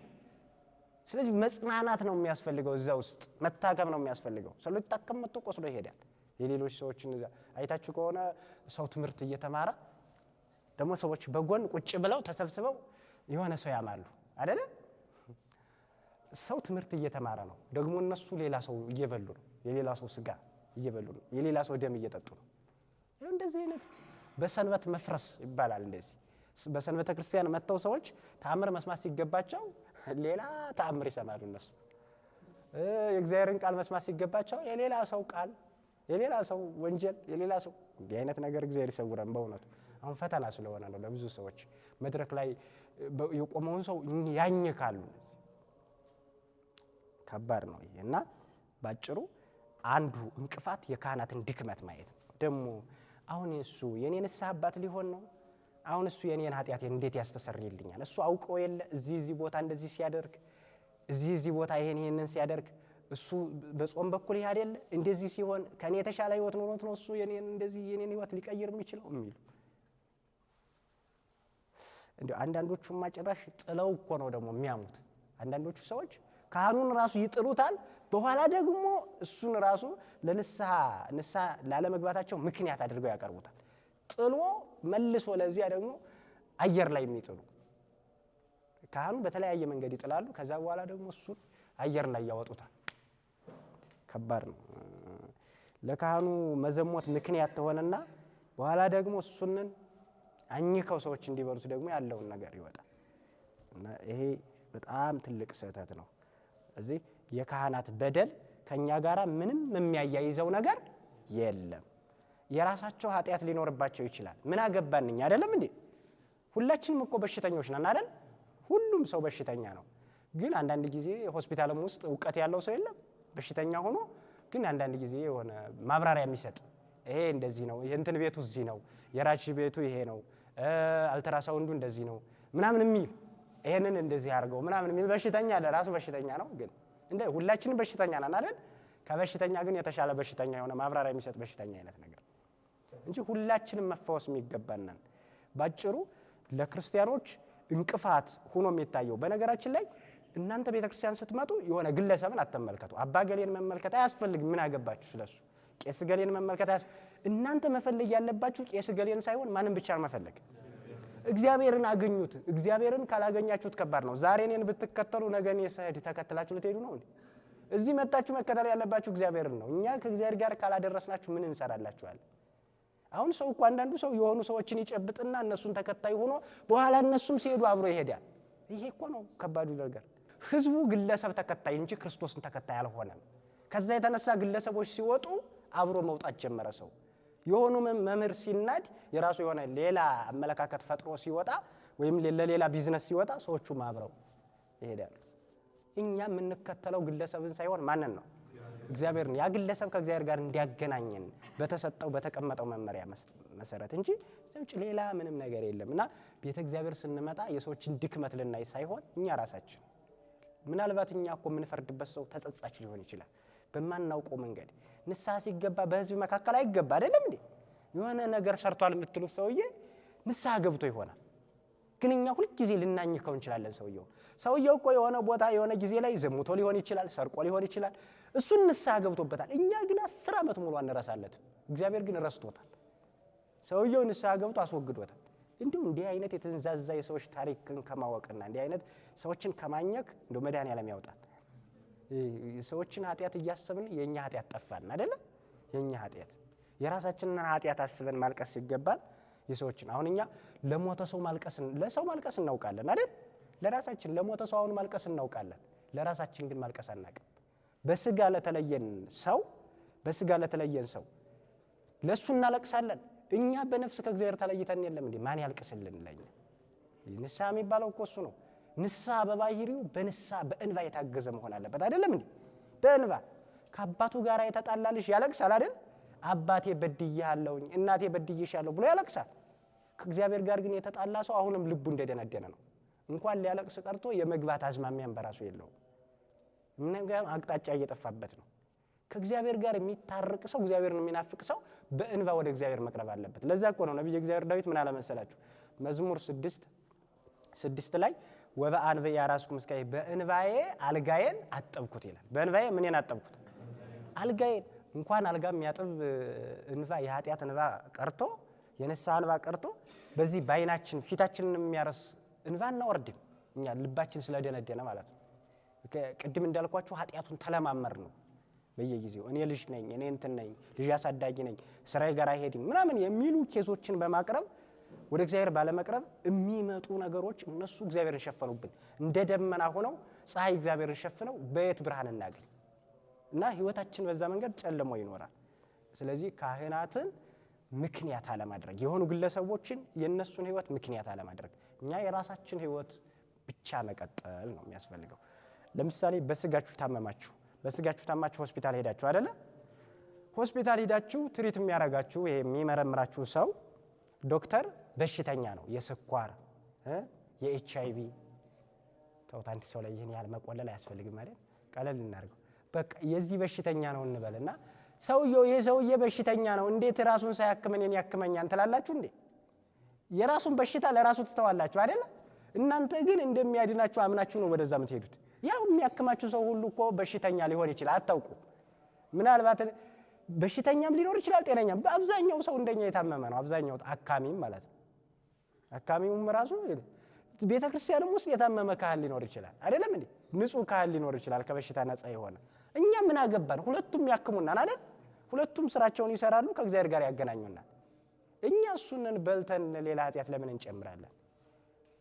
ስለዚህ መጽናናት ነው የሚያስፈልገው። እዛ ውስጥ መታከም ነው የሚያስፈልገው። ሰው ሊታከም መጥቶ ቆስሎ ይሄዳል። የሌሎች ሰዎችን አይታችሁ ከሆነ ሰው ትምህርት እየተማረ ደግሞ ሰዎች በጎን ቁጭ ብለው ተሰብስበው የሆነ ሰው ያማሉ አይደለ? ሰው ትምህርት እየተማረ ነው፣ ደግሞ እነሱ ሌላ ሰው እየበሉ ነው። የሌላ ሰው ስጋ እየበሉ ነው። የሌላ ሰው ደም እየጠጡ ነው። ይሄ እንደዚህ አይነት በሰንበት መፍረስ ይባላል። እንደዚህ በሰንበተ ክርስቲያን መጥተው ሰዎች ተአምር መስማት ሲገባቸው ሌላ ተአምር ይሰማሉ። እነሱ የእግዚአብሔርን ቃል መስማት ሲገባቸው የሌላ ሰው ቃል፣ የሌላ ሰው ወንጀል፣ የሌላ ሰው እንዲህ አይነት ነገር እግዚአብሔር ይሰውረን። በእውነቱ አሁን ፈተና ስለሆነ ነው ለብዙ ሰዎች። መድረክ ላይ የቆመውን ሰው ያኝካሉ። ከባድ ነው ይሄ። እና ባጭሩ አንዱ እንቅፋት የካህናትን ድክመት ማየት ነው። ደግሞ አሁን እሱ የኔ ንስሐ አባት ሊሆን ነው። አሁን እሱ የኔን ኃጢአቴን እንዴት ያስተሰርይልኛል? እሱ አውቀው የለ እዚህ ቦታ እንደዚህ ሲያደርግ፣ እዚህ ቦታ ይሄንን ሲያደርግ፣ እሱ በጾም በኩል ይሄ አይደለ እንደዚህ ሲሆን ከኔ የተሻለ ህይወት ኖሮት ነው እሱ የኔን ህይወት ሊቀይር የሚችለው የሚሉ እንዴ። አንዳንዶቹማ ጭራሽ ጥለው እኮ ነው ደግሞ የሚያሙት። አንዳንዶቹ ሰዎች ካህኑን ራሱ ይጥሉታል። በኋላ ደግሞ እሱን ራሱ ለንስሐ ላለመግባታቸው ምክንያት አድርገው ያቀርቡታል። ጥሎ መልሶ ለዚያ ደግሞ አየር ላይ የሚጥሉ ካህኑ በተለያየ መንገድ ይጥላሉ። ከዛ በኋላ ደግሞ እሱን አየር ላይ ያወጡታል። ከባድ ነው። ለካህኑ መዘሞት ምክንያት ተሆነና በኋላ ደግሞ እሱንን አኝከው ሰዎች እንዲበሉት ደግሞ ያለውን ነገር ይወጣል። እና ይሄ በጣም ትልቅ ስህተት ነው። እዚህ የካህናት በደል ከኛ ጋራ ምንም የሚያያይዘው ነገር የለም። የራሳቸው ኃጢአት ሊኖርባቸው ይችላል። ምን አገባንኝ አይደለም እንዴ? ሁላችንም እኮ በሽተኞች ነን አይደል? ሁሉም ሰው በሽተኛ ነው። ግን አንዳንድ ጊዜ ሆስፒታልም ውስጥ እውቀት ያለው ሰው የለም በሽተኛ ሆኖ ግን አንዳንድ ጊዜ የሆነ ማብራሪያ የሚሰጥ ይሄ እንደዚህ ነው፣ የእንትን ቤቱ እዚህ ነው፣ የራጅ ቤቱ ይሄ ነው፣ አልትራሳውንዱ እንደዚህ ነው ምናምን የሚል ይሄንን እንደዚህ አድርገው ምናምን የሚል በሽተኛ አለ። ራሱ በሽተኛ ነው። ግን እንደ ሁላችንም በሽተኛ ነን አይደል? ከበሽተኛ ግን የተሻለ በሽተኛ የሆነ ማብራሪያ የሚሰጥ በሽተኛ አይነት ነገር እንጂ ሁላችንም መፈወስ የሚገባናል። ባጭሩ ለክርስቲያኖች እንቅፋት ሆኖ የሚታየው በነገራችን ላይ እናንተ ቤተክርስቲያን ስትመጡ የሆነ ግለሰብን አትመልከቱ። አባ ገሌን መመልከት አያስፈልግም። ምን አገባችሁ ስለሱ? ቄስ ገሌን መመልከት እናንተ መፈለግ ያለባችሁ ቄስ ገሌን ሳይሆን ማንን ብቻ ነው መፈለግ? እግዚአብሔርን አገኙት። እግዚአብሔርን ካላገኛችሁት ከባድ ነው። ዛሬ እኔን ብትከተሉ ነገ እኔ ስሄድ ተከትላችሁ ልትሄዱ ነው እንዴ? እዚህ መጣችሁ መከተል ያለባችሁ እግዚአብሔርን ነው። እኛ ከእግዚአብሔር ጋር ካላደረስናችሁ ምን እንሰራላችኋለን? አሁን ሰው እኮ አንዳንዱ ሰው የሆኑ ሰዎችን ይጨብጥና እነሱን ተከታይ ሆኖ በኋላ እነሱም ሲሄዱ አብሮ ይሄዳል። ይሄ እኮ ነው ከባዱ ነገር። ህዝቡ ግለሰብ ተከታይ እንጂ ክርስቶስን ተከታይ አልሆነም። ከዛ የተነሳ ግለሰቦች ሲወጡ አብሮ መውጣት ጀመረ ሰው። የሆኑ መምህር ሲናድ የራሱ የሆነ ሌላ አመለካከት ፈጥሮ ሲወጣ ወይም ለሌላ ቢዝነስ ሲወጣ ሰዎቹም አብረው ይሄዳሉ። እኛ የምንከተለው ግለሰብን ሳይሆን ማንን ነው? እግዚአብሔርን። ያ ግለሰብ ከእግዚአብሔር ጋር እንዲያገናኘን በተሰጠው በተቀመጠው መመሪያ መሰረት እንጂ ውጭ ሌላ ምንም ነገር የለም። እና ቤተ እግዚአብሔር ስንመጣ የሰዎችን ድክመት ልናይ ሳይሆን እኛ ራሳችን ምናልባት እኛ እኮ የምንፈርድበት ሰው ተጸጻች ሊሆን ይችላል በማናውቀው መንገድ። ንስሐ ሲገባ በህዝብ መካከል አይገባ አይደለም እንዴ? የሆነ ነገር ሰርቷል የምትሉት ሰውዬ ንስሐ ገብቶ ይሆናል፣ ግን እኛ ሁልጊዜ ልናኝከው እንችላለን። ሰውየው እኮ የሆነ ቦታ የሆነ ጊዜ ላይ ዘሙቶ ሊሆን ይችላል፣ ሰርቆ ሊሆን ይችላል። እሱን ንስሐ ገብቶበታል። እኛ ግን 10 ዓመት ሙሉ አንረሳለትም። እግዚአብሔር ግን ረስቶታል። ሰውየው ንስሐ ገብቶ አስወግዶታል። እንዲህ አይነት የተንዛዛ የሰዎች ታሪክን ከማወቅና እንዲህ አይነት ሰዎችን ከማኘክ መድኃኒዓለም ያውጣል። ሰዎችን ኃጢአት እያሰብን የኛ ኃጢአት ጠፋን አይደለ? የኛ ኃጢአት የራሳችንን ኃጢአት አስበን ማልቀስ ሲገባል የሰዎችን አሁን እኛ ለሞተ ሰው ለሰው ማልቀስ እናውቃለን አይደል? ለራሳችን ለሞተ ሰው አሁን ማልቀስ እናውቃለን። ለራሳችን ግን ማልቀስ አናውቅም። በስጋ ለተለየን ሰው ለሱ እናለቅሳለን። እኛ በነፍስ ከእግዚአብሔር ተለይተን የለም እንዴ? ማን ያልቅስልን ለኛ? ንስሐ የሚባለው እኮ እሱ ነው። ንስሐ በባህሪው በእንባ የታገዘ መሆን አለበት አይደለም እንዴ? በእንባ ከአባቱ ጋር የተጣላ ልጅ ያለቅሳል አይደል? አባቴ በድዬሃለሁኝ እናቴ በድዬሻለሁ ብሎ ያለቅሳል። ከእግዚአብሔር ጋር ግን የተጣላ ሰው አሁንም ልቡ እንደደነደነ ነው። እንኳን ሊያለቅስ ቀርቶ የመግባት አዝማሚያም በራሱ የለውም። ምንም አቅጣጫ እየጠፋበት ነው። ከእግዚአብሔር ጋር የሚታረቅ ሰው እግዚአብሔርን የሚናፍቅ ሰው በእንባ ወደ እግዚአብሔር መቅረብ አለበት። ለዛ እኮ ነው ነብዩ እግዚአብሔር ዳዊት ምን አለ መሰላችሁ? መዝሙር 6 ላይ ወበአንብዕ ያራስኩም እስካይ በእንባዬ አልጋዬን አጠብኩት ይላል። በእንባዬ ምንን አጠብኩት? አልጋዬን። እንኳን አልጋ የሚያጥብ እንባ የኃጢአት እንባ ቀርቶ የንስሐ እንባ ቀርቶ በዚህ ባይናችን ፊታችንን የሚያረስ እንባ እናወርድም እኛ ልባችን ስለደነደነ ማለት ነው። ቅድም እንዳልኳችሁ ኃጢአቱን ተለማመር ነው በየጊዜው እኔ ልጅ ነኝ፣ እኔ እንትን ነኝ፣ ልጅ አሳዳጊ ነኝ፣ ስራዬ ጋር አይሄድም ምናምን የሚሉ ኬዞችን በማቅረብ ወደ እግዚአብሔር ባለመቅረብ የሚመጡ ነገሮች እነሱ እግዚአብሔርን ሸፈኑብን። እንደ ደመና ሆነው ፀሐይ እግዚአብሔርን ሸፍነው በየት ብርሃን እናገኝ እና ህይወታችን በዛ መንገድ ጨልሞ ይኖራል። ስለዚህ ካህናትን ምክንያት አለማድረግ፣ የሆኑ ግለሰቦችን የነሱን ህይወት ምክንያት አለማድረግ፣ እኛ የራሳችን ህይወት ብቻ መቀጠል ነው የሚያስፈልገው። ለምሳሌ በስጋችሁ ታማችሁ ሆስፒታል ሄዳችሁ አይደለ? ሆስፒታል ሄዳችሁ ትሪት የሚያረጋችሁ ይሄ የሚመረምራችሁ ሰው ዶክተር በሽተኛ ነው፣ የስኳር የኤችአይቪ ተውት። አንድ ሰው ላይ ይህን ያህል መቆለል አያስፈልግም አይደል? ቀለል እናድርገው። በቃ የዚህ በሽተኛ ነው እንበልና ይሄ ሰውዬ በሽተኛ ነው፣ እንዴት ራሱን ሳያክም እኔን ያክመኛል ትላላችሁ እንዴ? የራሱን በሽታ ለራሱ ትተዋላችሁ አይደል? እናንተ ግን እንደሚያድናችሁ አምናችሁ ነው ወደዛ የምትሄዱት። ያው የሚያክማችሁ ሰው ሁሉ እኮ በሽተኛ ሊሆን ይችላል፣ አታውቁ። ምናልባት በሽተኛም ሊኖር ይችላል፣ ጤነኛም። በአብዛኛው ሰው እንደኛ የታመመ ነው፣ አብዛኛው አካሚም ማለት ነው። አካሚውም ራሱ ቤተክርስቲያንም ውስጥ የታመመ ካህን ሊኖር ይችላል አይደለም እንዴ? ንጹህ ካህን ሊኖር ይችላል ከበሽታ ነፃ የሆነ። እኛ ምን አገባን? ሁለቱም ያክሙናል አይደል? ሁለቱም ስራቸውን ይሰራሉ፣ ከእግዚአብሔር ጋር ያገናኙናል። እኛ እሱንን በልተን ሌላ ኃጢአት ለምን እንጨምራለን?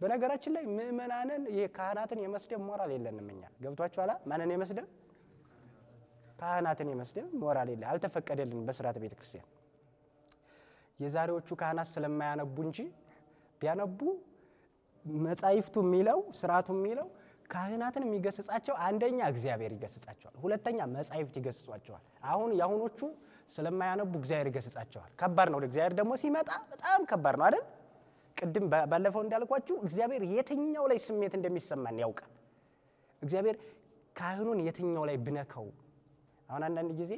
በነገራችን ላይ ምእመናንን ካህናትን የመስደብ ሞራል የለንም እኛ። ገብቷችኋል? ማንን የመስደብ? ካህናትን የመስደብ ሞራል የለ፣ አልተፈቀደልንም በስርዓተ ቤተክርስቲያን። የዛሬዎቹ ካህናት ስለማያነቡ እንጂ ቢያነቡ መጻሕፍቱ የሚለው ስርዓቱ የሚለው ካህናትን የሚገስጻቸው አንደኛ እግዚአብሔር ይገስጻቸዋል፣ ሁለተኛ መጻሕፍት ይገስጿቸዋል። አሁን ያሁኖቹ ስለማያነቡ እግዚአብሔር ይገስጻቸዋል። ከባድ ነው። እግዚአብሔር ደግሞ ሲመጣ በጣም ከባድ ነው አይደል? ቅድም ባለፈው እንዳልኳችሁ እግዚአብሔር የትኛው ላይ ስሜት እንደሚሰማን ያውቃል። እግዚአብሔር ካህኑን የትኛው ላይ ብነከው፣ አሁን አንዳንድ ጊዜ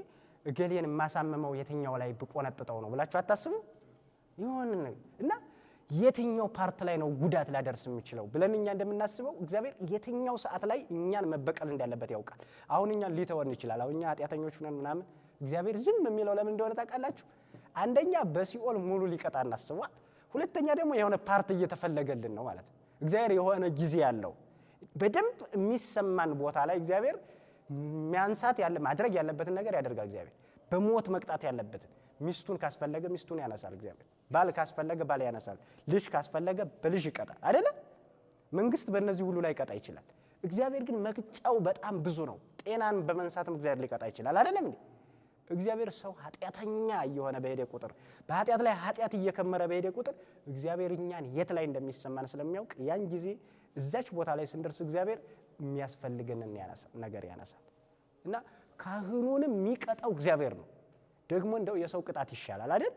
እገሌን የማሳመመው የትኛው ላይ ብቆነጥጠው ነው ብላችሁ አታስቡ ይሆን? እና የትኛው ፓርት ላይ ነው ጉዳት ላደርስ የሚችለው ብለን እኛ እንደምናስበው እግዚአብሔር የትኛው ሰዓት ላይ እኛን መበቀል እንዳለበት ያውቃል። አሁን እኛን ሊተወን ይችላል። አሁን እኛ ኃጢአተኞች ነን ምናምን፣ እግዚአብሔር ዝም የሚለው ለምን እንደሆነ ታውቃላችሁ? አንደኛ በሲኦል ሙሉ ሊቀጣን አስቧል። ሁለተኛ ደግሞ የሆነ ፓርት እየተፈለገልን ነው ማለት ነው። እግዚአብሔር የሆነ ጊዜ ያለው በደንብ የሚሰማን ቦታ ላይ እግዚአብሔር የሚያንሳት ያለ ማድረግ ያለበትን ነገር ያደርጋል እግዚአብሔር። በሞት መቅጣት ያለበትን ሚስቱን ካስፈለገ ሚስቱን ያነሳል እግዚአብሔር። ባል ካስፈለገ ባል ያነሳል። ልጅ ካስፈለገ በልጅ ይቀጣል አይደለ? መንግስት በእነዚህ ሁሉ ላይ ይቀጣ ይችላል። እግዚአብሔር ግን መቅጫው በጣም ብዙ ነው። ጤናን በመንሳትም እግዚአብሔር ሊቀጣ ይችላል አይደለም እንዴ? እግዚአብሔር ሰው ኃጢአተኛ እየሆነ በሄደ ቁጥር በኃጢአት ላይ ኃጢአት እየከመረ በሄደ ቁጥር እግዚአብሔር እኛን የት ላይ እንደሚሰማን ስለሚያውቅ ያን ጊዜ እዛች ቦታ ላይ ስንደርስ እግዚአብሔር የሚያስፈልገንን ነገር ያነሳል። እና ካህኑንም የሚቀጣው እግዚአብሔር ነው። ደግሞ እንደው የሰው ቅጣት ይሻላል አይደል?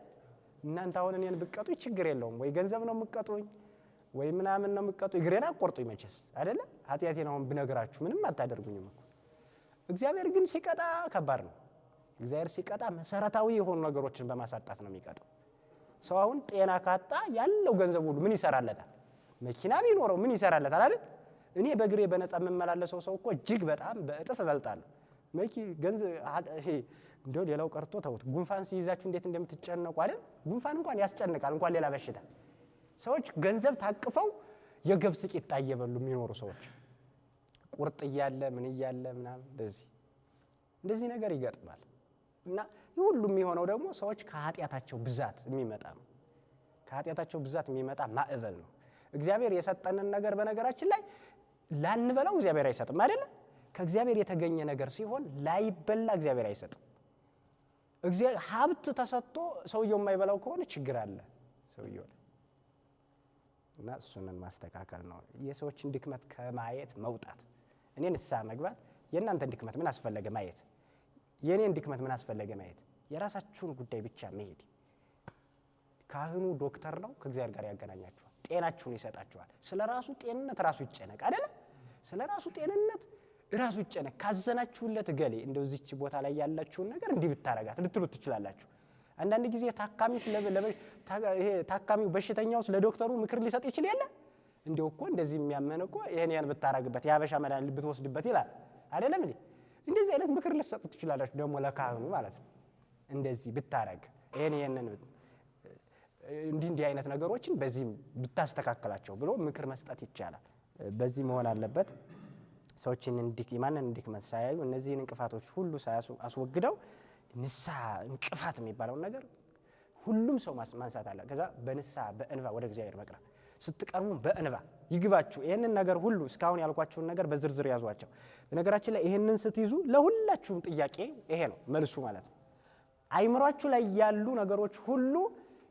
እናንተ አሁን እኔን ብትቀጡኝ ችግር የለውም፣ ወይ ገንዘብ ነው የምትቀጡኝ ወይ ምናምን ነው የምትቀጡኝ፣ እግሬን አቆርጡኝ መቼስ አይደለ? ኃጢአቴን አሁን ብነግራችሁ ምንም አታደርጉኝም እኮ። እግዚአብሔር ግን ሲቀጣ ከባድ ነው። እግዚአብሔር ሲቀጣ መሰረታዊ የሆኑ ነገሮችን በማሳጣት ነው የሚቀጣው። ሰው አሁን ጤና ካጣ ያለው ገንዘብ ሁሉ ምን ይሰራለታል? መኪና ቢኖረው ምን ይሰራለታል አይደል? እኔ በእግሬ በነፃ የምመላለሰው ሰው እኮ እጅግ በጣም በእጥፍ እበልጣለሁ። ገንዘብ እንደው ሌላው ቀርቶ ተውት፣ ጉንፋን ሲይዛችሁ እንዴት እንደምትጨነቁ አይደል? ጉንፋን እንኳን ያስጨንቃል፣ እንኳን ሌላ በሽታ። ሰዎች ገንዘብ ታቅፈው የገብስ ቂጣ እየበሉ የሚኖሩ ሰዎች፣ ቁርጥ እያለ ምን እያለ ምናምን እንደዚህ ነገር ይገጥማል። እና ይህ ሁሉ የሚሆነው ደግሞ ሰዎች ከኃጢአታቸው ብዛት የሚመጣ ነው። ከኃጢአታቸው ብዛት የሚመጣ ማዕበል ነው። እግዚአብሔር የሰጠንን ነገር በነገራችን ላይ ላንበላው እግዚአብሔር አይሰጥም አይደለ? ከእግዚአብሔር የተገኘ ነገር ሲሆን ላይበላ እግዚአብሔር አይሰጥም። ሀብት ተሰጥቶ ሰውየው የማይበላው ከሆነ ችግር አለ ሰውየው። እና እሱንን ማስተካከል ነው። የሰዎችን ድክመት ከማየት መውጣት። እኔ ንስሐ መግባት የእናንተን ድክመት ምን አስፈለገ ማየት፣ የእኔን ድክመት ምን አስፈለገ ማየት፣ የራሳችሁን ጉዳይ ብቻ መሄድ። ካህኑ ዶክተር ነው፣ ከእግዚአብሔር ጋር ያገናኛችኋል፣ ጤናችሁን ይሰጣችኋል። ስለ ራሱ ጤንነት ራሱ ይጨነቅ አይደለ? ስለ ራሱ ጤንነት ራሱ ይጨነቅ። ካዘናችሁለት ገሌ እንደው እዚች ቦታ ላይ ያላችሁን ነገር እንዲህ ብታረጋት ልትሉት ትችላላችሁ። አንዳንድ ጊዜ ታካሚው በሽተኛው ስለ ዶክተሩ ምክር ሊሰጥ ይችል የለ? እንደው እኮ እንደዚህ የሚያመን እኮ ይሄን ብታረግበት የሀበሻ መድኃኒት ብትወስድበት ይላል አይደለም እንዴ? እንደዚህ አይነት ምክር ልትሰጡ ትችላላችሁ። ደግሞ ለካህኑ ማለት ነው እንደዚህ ብታረግ ይሄንን እንዲህ አይነት ነገሮችን በዚህ ብታስተካከላቸው ብሎ ምክር መስጠት ይቻላል። በዚህ መሆን አለበት። ሰዎችን ማንን እንዲክመት ሳያዩ እነዚህን እንቅፋቶች ሁሉ አስወግደው ንስሐ እንቅፋት የሚባለውን ነገር ሁሉም ሰው ማንሳት አለ። ከዛ በንስሐ በእንባ ወደ እግዚአብሔር መቅረብ። ስትቀርቡ በእንባ ይግባችሁ። ይህንን ነገር ሁሉ እስካሁን ያልኳችሁን ነገር በዝርዝር ያዟቸው። በነገራችን ላይ ይህንን ስትይዙ ለሁላችሁም ጥያቄ ይሄ ነው መልሱ ማለት ነው። አይምሯችሁ ላይ ያሉ ነገሮች ሁሉ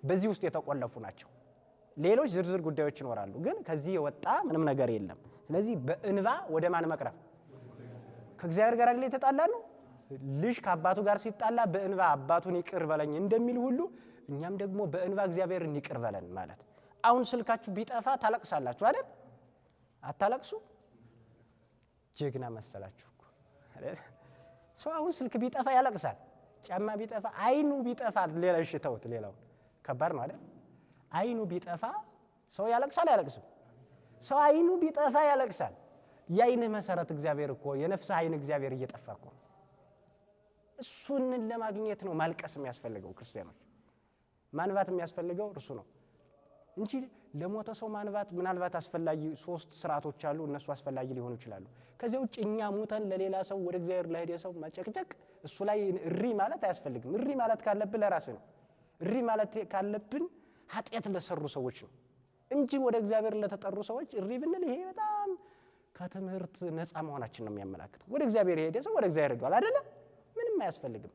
በዚህ ውስጥ የተቆለፉ ናቸው። ሌሎች ዝርዝር ጉዳዮች ይኖራሉ፣ ግን ከዚህ የወጣ ምንም ነገር የለም። ስለዚህ በእንባ ወደ ማን መቅረብ? ከእግዚአብሔር ጋር አይደል የተጣላ ነው። ልጅ ከአባቱ ጋር ሲጣላ በእንባ አባቱን ይቅር በለኝ እንደሚል ሁሉ እኛም ደግሞ በእንባ እግዚአብሔርን ይቅር በለን ማለት። አሁን ስልካችሁ ቢጠፋ ታለቅሳላችሁ አይደል? አታለቅሱ? ጀግና መሰላችሁ እኮ ሰው አሁን ስልክ ቢጠፋ ያለቅሳል። ጫማ ቢጠፋ፣ አይኑ ቢጠፋ ሌላ ተውት፣ ሌላው ከባድ ነው አይደል? አይኑ ቢጠፋ ሰው ያለቅሳል አያለቅስም? ሰው አይኑ ቢጠፋ ያለቅሳል። የአይንህ መሰረት እግዚአብሔር እኮ የነፍስ አይን እግዚአብሔር እየጠፋ እኮ እሱን ለማግኘት ነው ማልቀስ የሚያስፈልገው። ክርስቲያኖች ማንባት የሚያስፈልገው እርሱ ነው እንጂ ለሞተ ሰው ማንባት ምናልባት አስፈላጊ 3 ስርዓቶች አሉ፣ እነሱ አስፈላጊ ሊሆኑ ይችላሉ። ከዚያ ውጭ እኛ ሞተን ለሌላ ሰው ወደ እግዚአብሔር ለሄደ ሰው መጨቅጨቅ፣ እሱ ላይ እሪ ማለት አያስፈልግም። እሪ ማለት ካለብን ለራስህ ነው። እሪ ማለት ካለብን ኃጢአት ለሰሩ ሰዎች ነው እንጂ ወደ እግዚአብሔር ለተጠሩ ሰዎች እሪ ብንል ይሄ በጣም ከትምህርት ነፃ መሆናችን ነው የሚያመላክተው። ወደ እግዚአብሔር የሄደ ሰው ወደ እግዚአብሔር ሄዷል አይደለ? ምንም አያስፈልግም።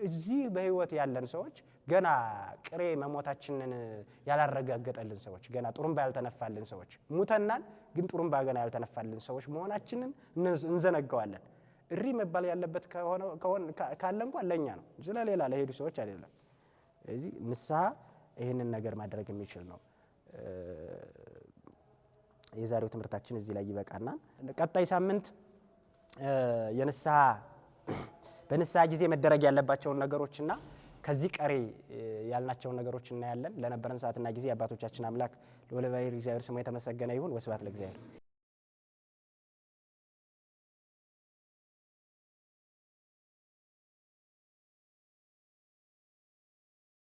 እዚህ በህይወት ያለን ሰዎች ገና ቅሬ መሞታችንን ያላረጋገጠልን ሰዎች፣ ገና ጥሩምባ ያልተነፋልን ሰዎች፣ ሙተናል ግን ጥሩምባ ገና ያልተነፋልን ሰዎች መሆናችንን እንዘነጋዋለን። እሪ መባል ያለበት ካለ እንኳን ለኛ ነው፣ ስለሌላ ለሄዱ ሰዎች አይደለም። ስለዚህ ንስሐ ይህንን ነገር ማድረግ የሚችል ነው። የዛሬው ትምህርታችን እዚህ ላይ ይበቃናል። ቀጣይ ሳምንት በንስሐ ጊዜ መደረግ ያለባቸውን ነገሮችና ከዚህ ቀሪ ያልናቸውን ነገሮች እናያለን። ለነበረን ሰዓትና ጊዜ አባቶቻችን አምላክ ለወለባይር እግዚአብሔር ስሙ የተመሰገነ ይሁን። ወስብሐት ለእግዚአብሔር።